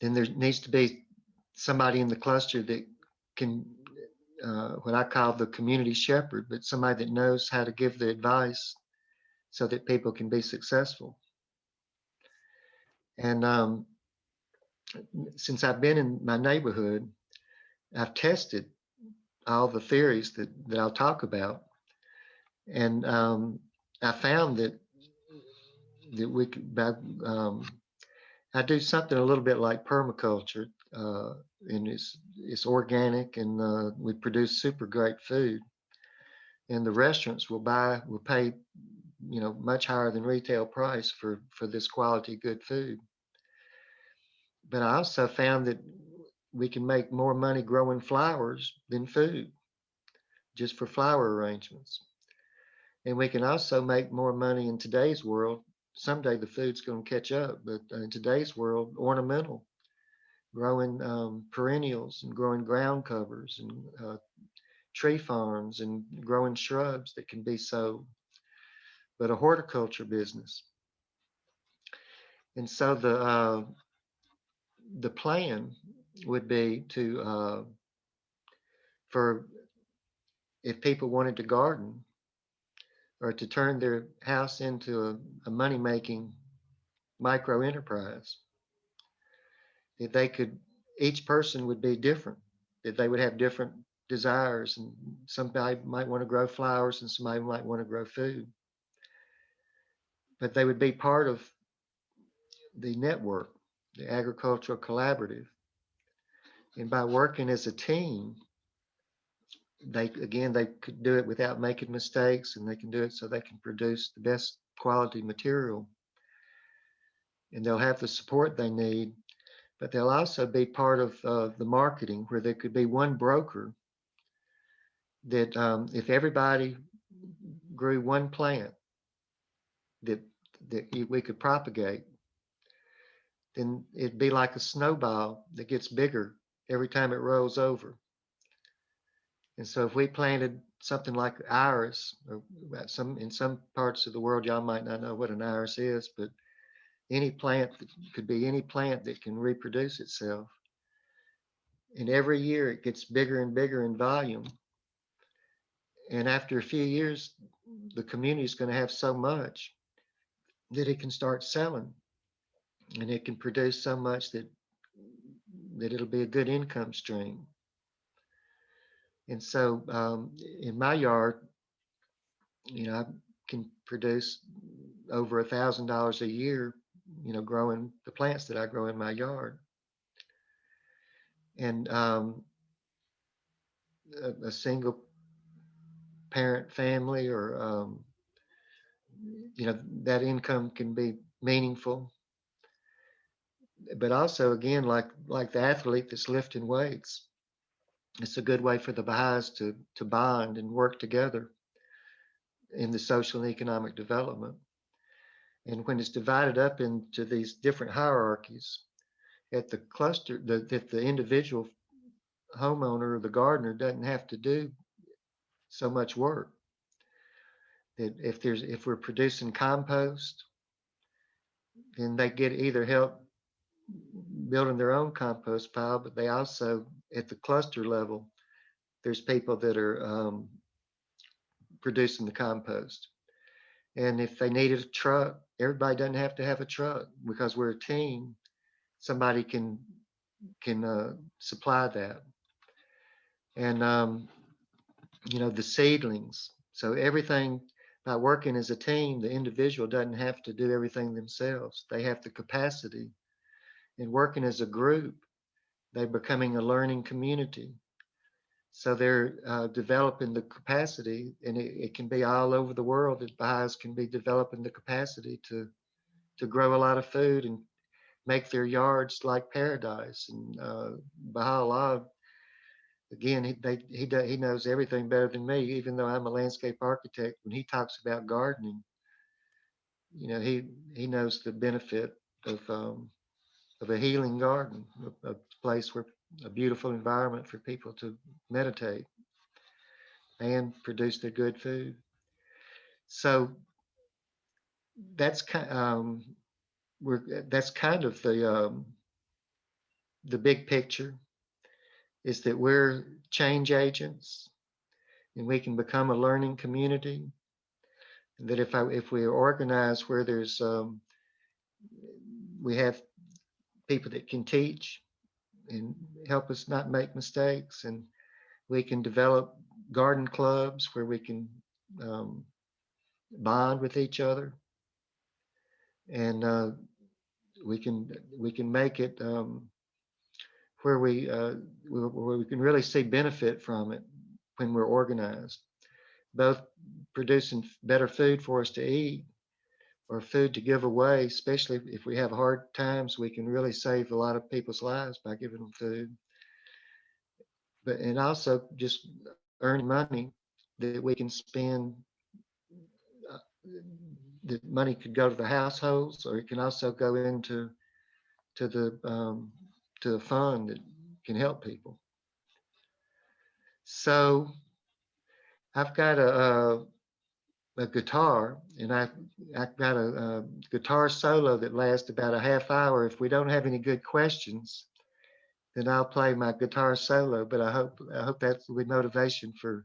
then there needs to be somebody in the cluster that can, what I call the community shepherd, but somebody that knows how to give the advice so that people can be successful. And since I've been in my neighborhood, I've tested all the theories that I'll talk about. And I found that we could, I do something a little bit like permaculture, and it's organic, and we produce super great food. And the restaurants will pay, much higher than retail price for this quality good food. But I also found that we can make more money growing flowers than food, just for flower arrangements. And we can also make more money in today's world. Someday the food's going to catch up, but in today's world, ornamental, growing perennials and growing ground covers and tree farms and growing shrubs that can be sold, but a horticulture business. And so the plan would be for if people wanted to garden or to turn their house into a money-making micro enterprise, that each person would be different, that they would have different desires, and somebody might want to grow flowers and somebody might want to grow food, but they would be part of the network, the agricultural collaborative. And by working as a team, they could do it without making mistakes, and they can do it so they can produce the best quality material. And they'll have the support they need, but they'll also be part of the marketing, where there could be one broker that if everybody grew one plant that we could propagate, then it'd be like a snowball that gets bigger every time it rolls over. And so if we planted something like iris, or in some parts of the world, y'all might not know what an iris is, but any plant could be any plant that can reproduce itself. And every year it gets bigger and bigger in volume. And after a few years, the community is going to have so much that it can start selling, and it can produce so much that it'll be a good income stream. And so in my yard, I can produce over $1,000 a year, growing the plants that I grow in my yard. And a single parent family, or that income can be meaningful. But also, again, like the athlete that's lifting weights, It's a good way for the Baha'is to bond and work together in the social and economic development. And when it's divided up into these different hierarchies, at the cluster, that the individual homeowner or the gardener doesn't have to do so much work. That if we're producing compost, then they get either help building their own compost pile, but they also, at the cluster level, there's people that are producing the compost. And if they needed a truck, everybody doesn't have to have a truck because we're a team. Somebody can supply that. And the seedlings. So everything, by working as a team, the individual doesn't have to do everything themselves. They have the capacity. And working as a group, they're becoming a learning community. So they're developing the capacity, and it can be all over the world that Baha'is can be developing the capacity to grow a lot of food and make their yards like paradise. And Baha'u'llah, again, he knows everything better than me, even though I'm a landscape architect. When he talks about gardening, he knows the benefit of a healing garden, a place where a beautiful environment for people to meditate and produce their good food. So that's that's kind of the big picture, is that we're change agents and we can become a learning community. And that if we organize where there's we have people that can teach and help us not make mistakes, and we can develop garden clubs where we can bond with each other, and we can make it where we can really see benefit from it when we're organized, both producing better food for us to eat or food to give away. Especially if we have hard times, we can really save a lot of people's lives by giving them food. And also just earning money that we can spend. uh, the money could go to the households, or it can also go into to the um, to a fund that can help people. So I've got a guitar, and I've got a guitar solo that lasts about a half hour. If we don't have any good questions, then I'll play my guitar solo. But I hope that's with motivation for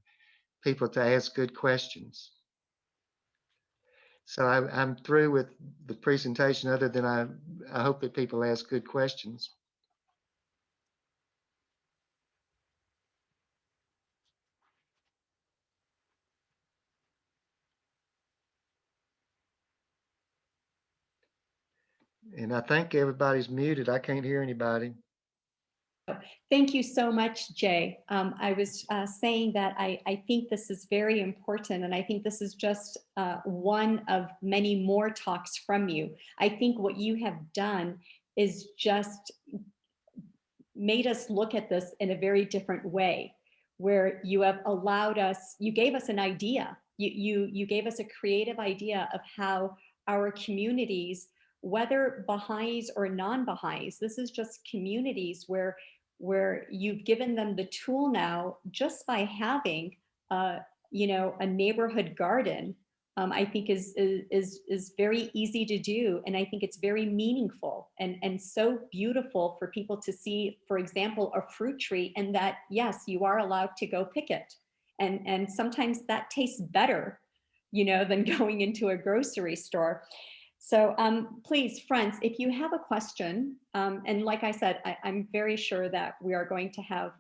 people to ask good questions. So I'm through with the presentation. Other than I hope that people ask good questions. And I think everybody's muted. I can't hear anybody. Thank you so much, Jay. I was saying that I think this is very important, and I think this is just one of many more talks from you. I think what you have done is just made us look at this in a very different way, where you have allowed us, you gave us an idea. You gave us a creative idea of how our communities, whether Baha'is or non-Baha'is, this is just communities where you've given them the tool now, just by having a neighborhood garden. I think is very easy to do, and I think it's very meaningful and so beautiful for people to see, for example, a fruit tree, and that yes, you are allowed to go pick it, and sometimes that tastes better, than going into a grocery store. So please, friends, if you have a question, and like I said, I'm very sure that we are going to have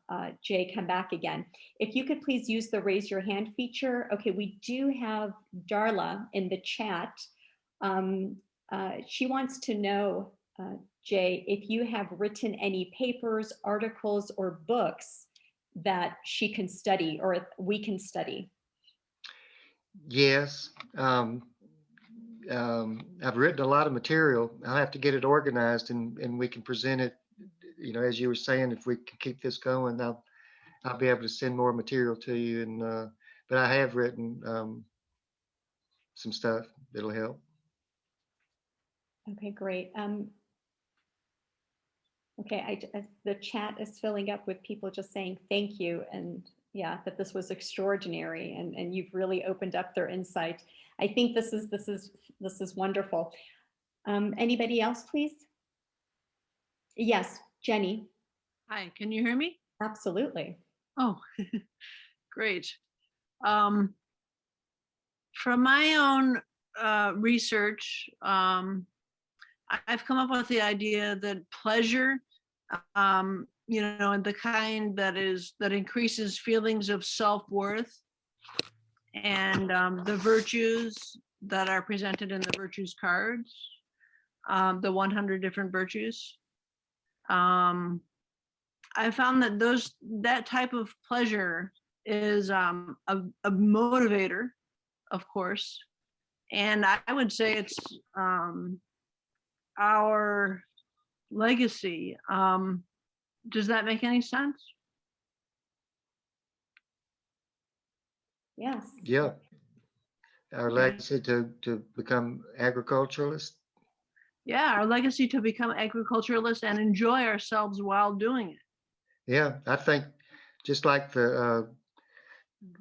Jay come back again. If you could please use the raise your hand feature. Okay, we do have Darla in the chat. She wants to know, Jay, if you have written any papers, articles, or books that she can study or we can study. Yes. I've written a lot of material. I'll have to get it organized, and we can present it. As you were saying, if we can keep this going, I'll I'll be able to send more material to you. And but I have written some stuff that'll help. Okay, great. Okay, the chat is filling up with people just saying thank you, and yeah, that this was extraordinary, and you've really opened up their insight. I think this is wonderful. Anybody else, please? Yes, Jenny. Hi, can you hear me? Absolutely. Oh, great. From my own research, I've come up with the idea that pleasure, and the kind that increases feelings of self-worth, and the virtues that are presented in the virtues cards, the 100 different virtues. I found that that type of pleasure is a motivator, of course, and I would say it's our legacy. Does that make any sense? Yes. Yeah. Our legacy to become agriculturalists. Yeah, our legacy to become agriculturalists and enjoy ourselves while doing it. Yeah, I think just like the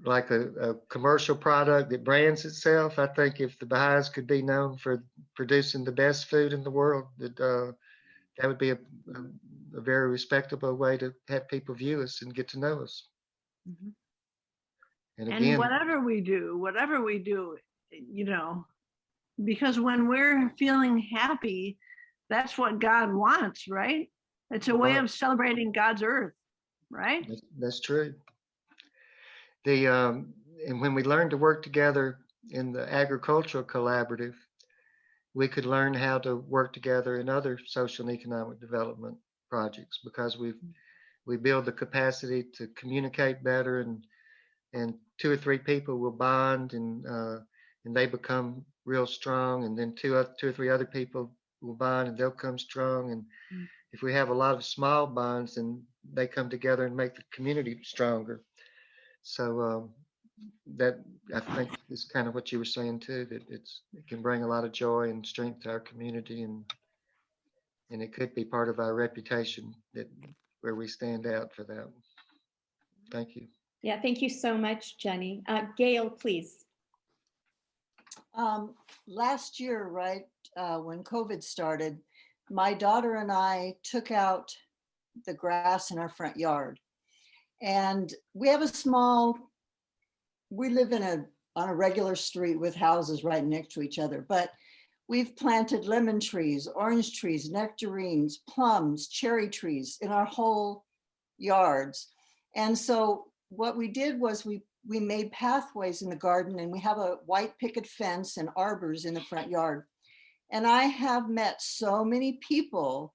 like a commercial product that brands itself, I think if the Baha'is could be known for producing the best food in the world, that would be a very respectable way to have people view us and get to know us. Mm-hmm. And And again, whatever we do, because when we're feeling happy, that's what God wants, right? It's a way right, of celebrating God's earth, right? that's true. And when we learn to work together in the agricultural collaborative, we could learn how to work together in other social and economic development projects, because we build the capacity to communicate better, and 2 or 3 people will bond, and they become real strong, and then two or 3 other people will bond and they'll come strong. And if we have a lot of small bonds, then they come together and make the community stronger. So that, I think, is kind of what you were saying too, that it can bring a lot of joy and strength to our community, and it could be part of our reputation, that where we stand out for that. Thank you. Yeah, thank you so much, Jenny. Gail, please. Last year, right, when COVID started, my daughter and I took out the grass in our front yard. And we have we live on a regular street with houses right next to each other, but we've planted lemon trees, orange trees, nectarines, plums, cherry trees in our whole yards. And so what we did was we made pathways in the garden, and we have a white picket fence and arbors in the front yard. And I have met so many people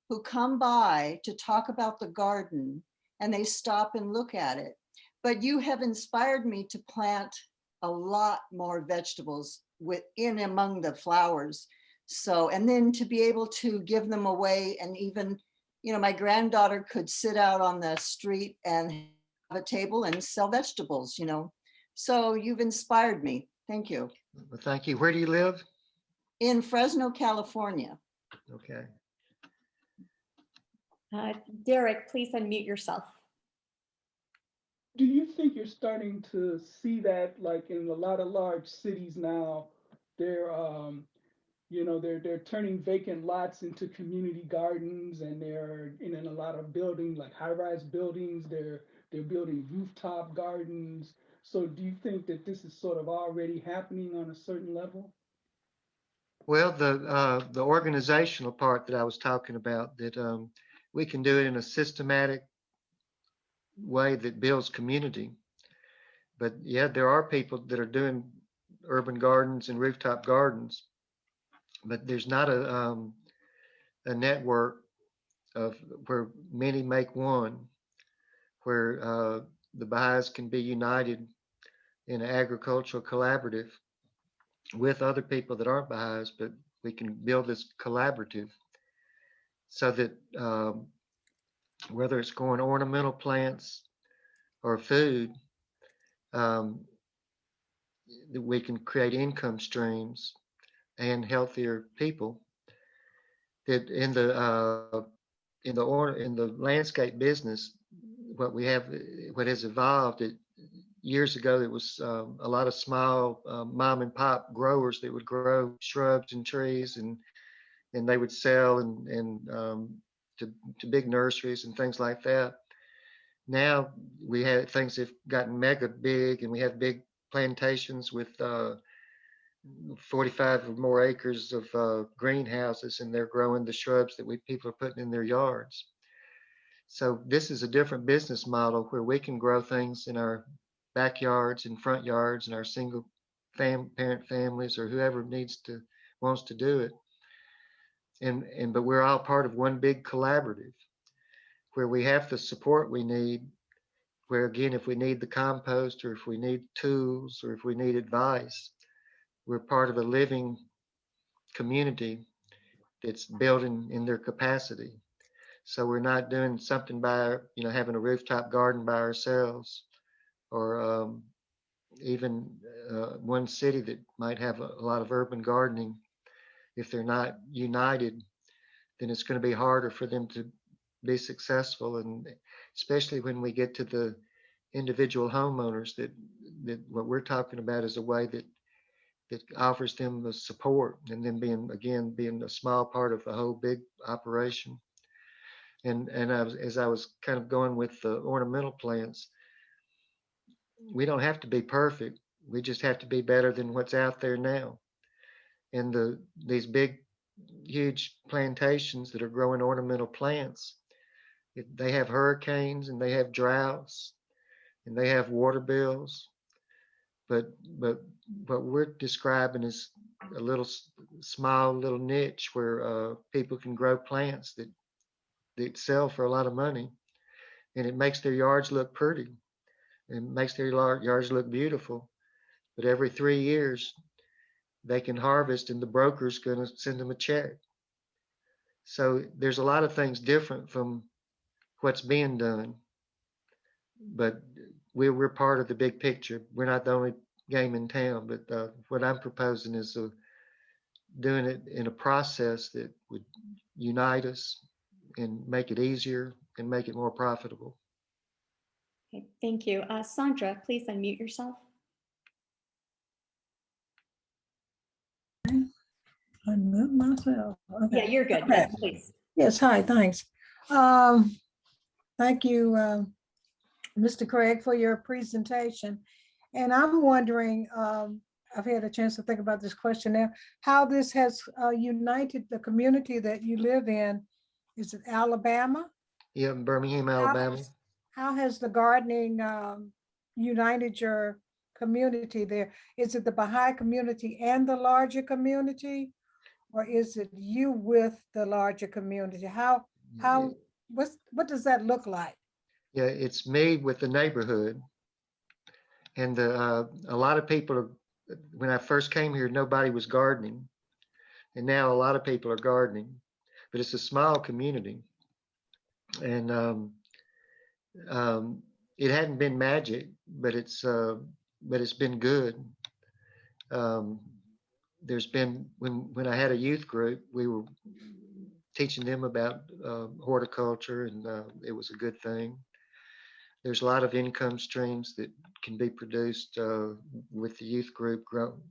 who come by to talk about the garden, and they stop and look at it. But you have inspired me to plant a lot more vegetables within among the flowers. So, and then to be able to give them away, and even, my granddaughter could sit out on the street and have a table and sell vegetables, So you've inspired me. Thank you. Well, thank you. Where do you live? In Fresno, California. Okay. Derek, please unmute yourself. Do you think you're starting to see that, like in a lot of large cities now, they're they're turning vacant lots into community gardens, and they're in a lot of buildings, like high-rise buildings, they're building rooftop gardens. So do you think that this is sort of already happening on a certain level? Well, the organizational part that I was talking about, that we can do it in a systematic way that builds community. But yeah, there are people that are doing urban gardens and rooftop gardens, but there's not a network of where many make one, where the Baha'is can be united in an agricultural collaborative with other people that aren't Baha'is, but we can build this collaborative so that whether it's growing ornamental plants or food, um, that we can create income streams and healthier people. That in the landscape business, what we have, what has evolved, years ago, it was a lot of small mom and pop growers that would grow shrubs and trees, and they would sell and to big nurseries and things like that. Now we have things have gotten mega big, and we have big plantations with 45 or more acres of greenhouses, and they're growing the shrubs that people are putting in their yards. So this is a different business model where we can grow things in our backyards and front yards and our single parent families or whoever wants to do it. But we're all part of one big collaborative where we have the support we need, where again, if we need the compost or if we need tools or if we need advice, we're part of a living community that's building in their capacity. So we're not doing something by, having a rooftop garden by ourselves, or even one city that might have a lot of urban gardening. If they're not united, then it's going to be harder for them to be successful. And especially when we get to the individual homeowners, that what we're talking about is a way that offers them the support, and then being a small part of the whole big operation. And as I was kind of going with the ornamental plants, we don't have to be perfect. We just have to be better than what's out there now. And these big, huge plantations that are growing ornamental plants, they have hurricanes and they have droughts and they have water bills. But what we're describing is a small little niche where people can grow plants that sell for a lot of money, and it makes their yards look pretty. It makes their yards look beautiful. But every 3 years, they can harvest, and the broker's going to send them a check. So there's a lot of things different from what's being done. But we're part of the big picture. We're not the only game in town. But what I'm proposing is doing it in a process that would unite us and make it easier and make it more profitable. Okay, thank you. Sandra, please unmute yourself. Unmute myself. Okay. Yeah, you're good. Okay. Yes, please. Yes, hi, thanks. Thank you, Mr. Craig, for your presentation. And I'm wondering, I've had a chance to think about this question now, how this has united the community that you live in. Is it Alabama? Yeah, in Birmingham, Alabama. How has the gardening united your community there? Is it the Baha'i community and the larger community? Or is it you with the larger community? What does that look like? Yeah, it's me with the neighborhood. And a lot of people, when I first came here, nobody was gardening. And now a lot of people are gardening. But it's a small community. And it hadn't been magic, but it's been good. There's been, when I had a youth group, we were teaching them about horticulture, and it was a good thing. There's a lot of income streams that can be produced with the youth group,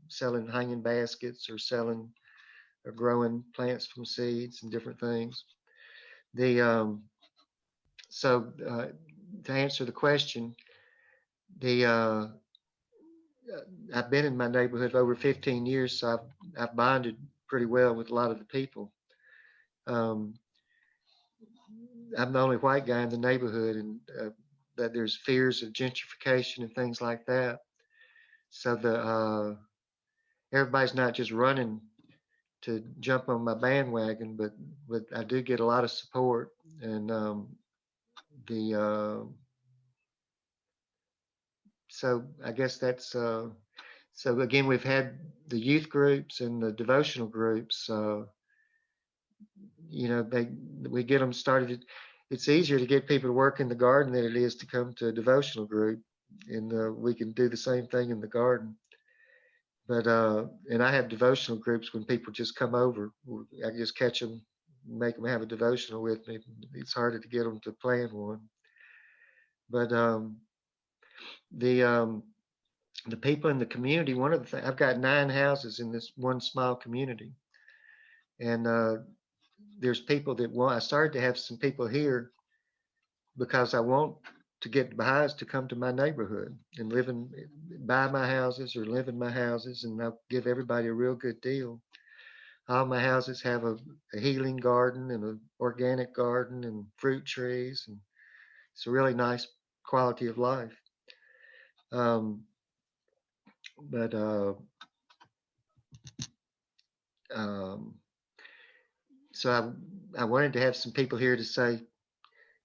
selling hanging baskets or selling or growing plants from seeds and different things. So to answer the question, I've been in my neighborhood over 15 years, so I've bonded pretty well with a lot of the people. I'm the only white guy in the neighborhood, and that there's fears of gentrification and things like that. So everybody's not just running to jump on my bandwagon, but I do get a lot of support, and so I guess that's so again, we've had the youth groups and the devotional groups. We get them started. it's easier to get people to work in the garden than it is to come to a devotional group, and we can do the same thing in the garden. But and I have devotional groups when people just come over. I just catch them, make them have a devotional with me. It's harder to get them to plan one. But the people in the community, one of the things, I've got 9 houses in this one small community, and there's people that want. I started to have some people here because I want to get Baha'is to come to my neighborhood and buy my houses or live in my houses, and I'll give everybody a real good deal. All my houses have a healing garden and an organic garden and fruit trees, and it's a really nice quality of life. But so I wanted to have some people here to say,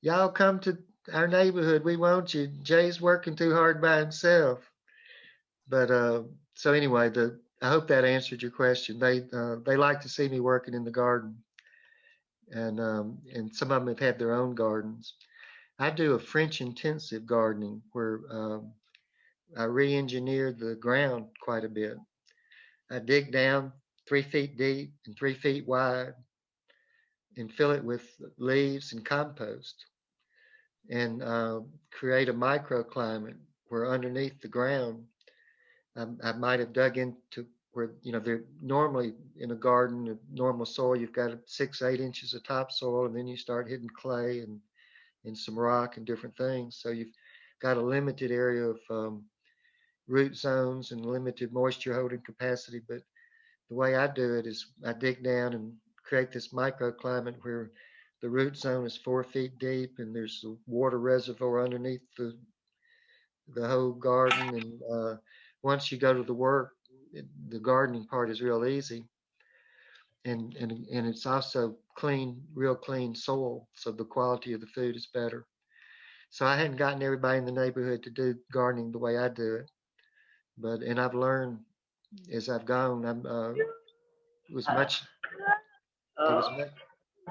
y'all come to our neighborhood. We want you. Jay's working too hard by himself. But so anyway, I hope that answered your question. They like to see me working in the garden, and some of them have had their own gardens. I do a French intensive gardening where I re-engineer the ground quite a bit. I dig down 3 feet deep and 3 feet wide and fill it with leaves and compost, and create a microclimate where underneath the ground I might have dug into where, they're normally in a garden of normal soil, you've got 6-8 inches of topsoil, and then you start hitting clay and some rock and different things. So you've got a limited area of root zones and limited moisture holding capacity. But the way I do it is I dig down and create this microclimate where the root zone is 4 feet deep, and there's a water reservoir underneath the whole garden. And once you go to the work, the gardening part is real easy, and it's also clean, real clean soil, so the quality of the food is better. So I hadn't gotten everybody in the neighborhood to do gardening the way I do it, and I've learned as I've gone. It was much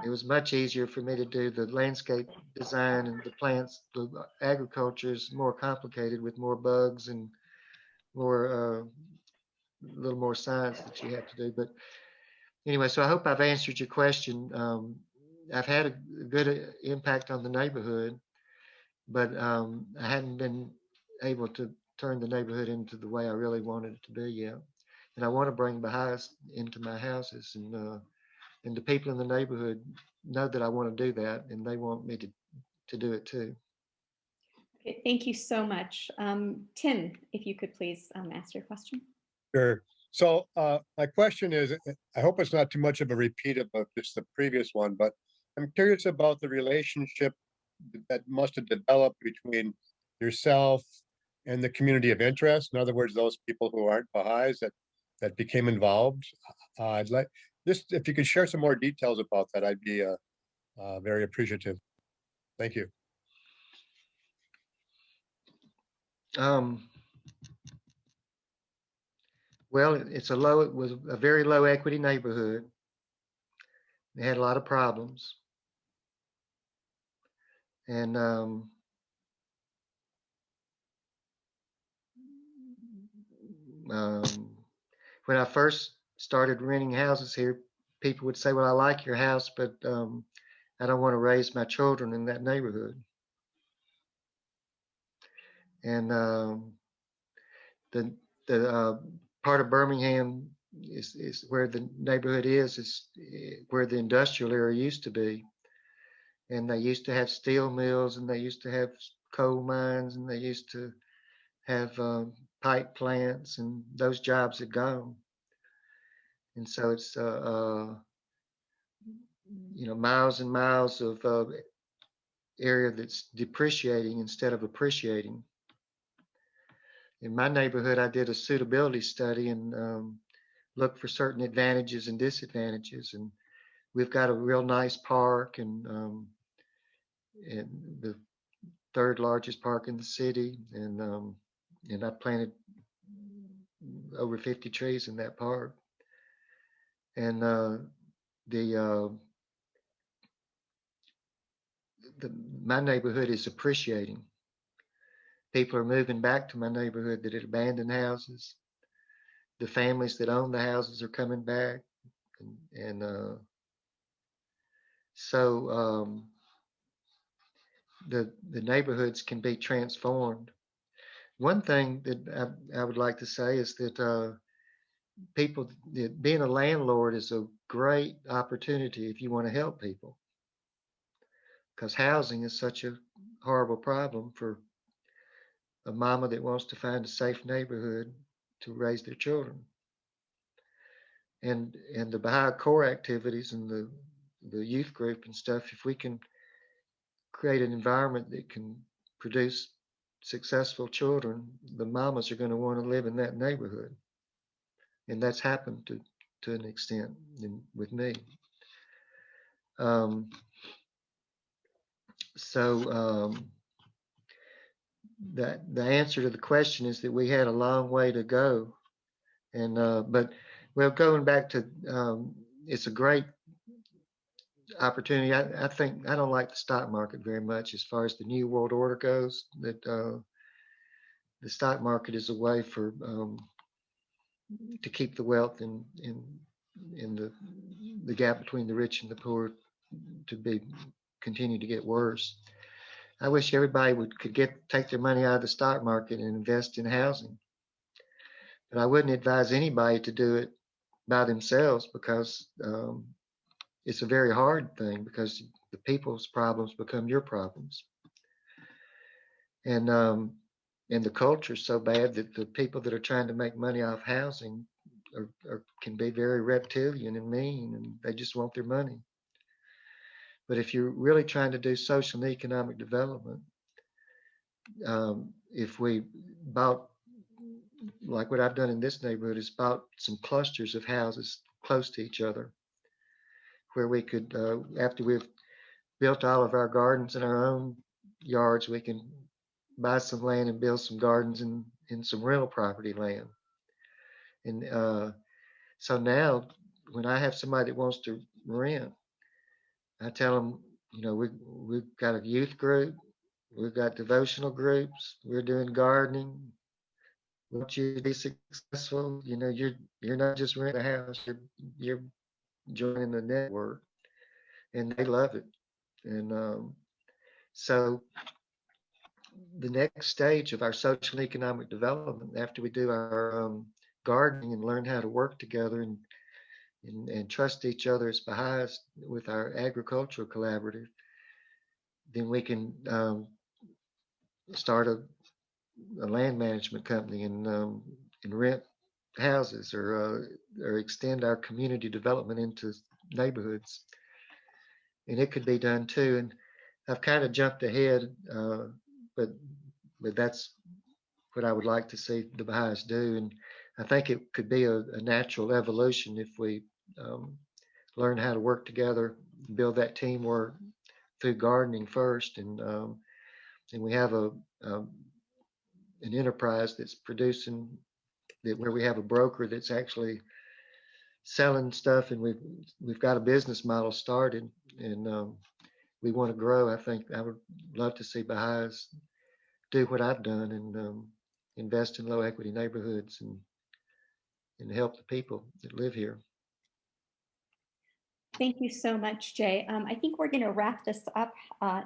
it was much easier for me to do the landscape design and the plants. The agriculture is more complicated with more bugs and more a little more science that you have to do. But anyway, so I hope I've answered your question. I've had a good impact on the neighborhood, but I hadn't been able to turn the neighborhood into the way I really wanted it to be yet. And I want to bring Baha'is into my houses, and the people in the neighborhood know that I want to do that, and they want me to do it too. Okay, thank you so much. Tim, if you could please ask your question. Sure. So my question is, I hope it's not too much of a repeat of just the previous one, but I'm curious about the relationship that must have developed between yourself and the community of interest. In other words, those people who aren't Baha'is that became involved. I'd like just if you could share some more details about that, I'd be very appreciative. Thank you. Well, it was a very low equity neighborhood. They had a lot of problems. And when I first started renting houses here, people would say, well, I like your house, but I don't want to raise my children in that neighborhood. And the part of Birmingham is where the neighborhood is where the industrial area used to be. And they used to have steel mills, and they used to have coal mines, and they used to have pipe plants, and those jobs had gone. And so it's miles and miles of area that's depreciating instead of appreciating. In my neighborhood, I did a suitability study and looked for certain advantages and disadvantages. And we've got a real nice park, and the 3rd largest park in the city, and I planted over 50 trees in that park. And the my neighborhood is appreciating. People are moving back to my neighborhood that had abandoned houses. The families that own the houses are coming back, and so the neighborhoods can be transformed. One thing that I would like to say is that being a landlord is a great opportunity if you want to help people, because housing is such a horrible problem for a mama that wants to find a safe neighborhood to raise their children. And the Baha'i core activities and the youth group and stuff, if we can create an environment that can produce successful children, the mamas are going to want to live in that neighborhood. And that's happened to an extent with me. The answer to the question is that we had a long way to go. And but well, going back to it's a great opportunity. I think I don't like the stock market very much as far as the New World Order goes. That the stock market is a way for to keep the wealth in the gap between the rich and the poor to continue to get worse. I wish everybody could take their money out of the stock market and invest in housing. But I wouldn't advise anybody to do it by themselves, because it's a very hard thing, because the people's problems become your problems. And the culture is so bad that the people that are trying to make money off housing can be very reptilian and mean, and they just want their money. But if you're really trying to do social and economic development, if we bought, like what I've done in this neighborhood, is bought some clusters of houses close to each other, where we could, after we've built all of our gardens in our own yards, we can buy some land and build some gardens in some rental property land. And so now when I have somebody that wants to rent, I tell them, we've got a youth group, we've got devotional groups, we're doing gardening. Want you to be successful, you're not just renting a house, you're joining the network, and they love it. And so the next stage of our social and economic development, after we do our gardening and learn how to work together and trust each other as Baha'is with our agricultural collaborative, then we can start a land management company and rent houses, or extend our community development into neighborhoods. And it could be done too. And I've kind of jumped ahead, but that's what I would like to see the Baha'is do. And I think it could be a natural evolution if we learn how to work together, build that teamwork through gardening first, and we have an enterprise that's producing that, where we have a broker that's actually selling stuff, and we've got a business model started, and we want to grow. I think I would love to see Baha'is do what I've done and invest in low equity neighborhoods and help the people that live here. Thank you so much, Jay. I think we're going to wrap this up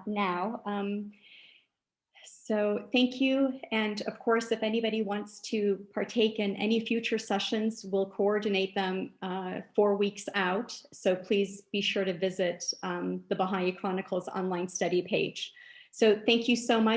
now. So thank you. And of course, if anybody wants to partake in any future sessions, we'll coordinate them 4 weeks out. So please be sure to visit the Baha'i Chronicles online study page. So thank you so much.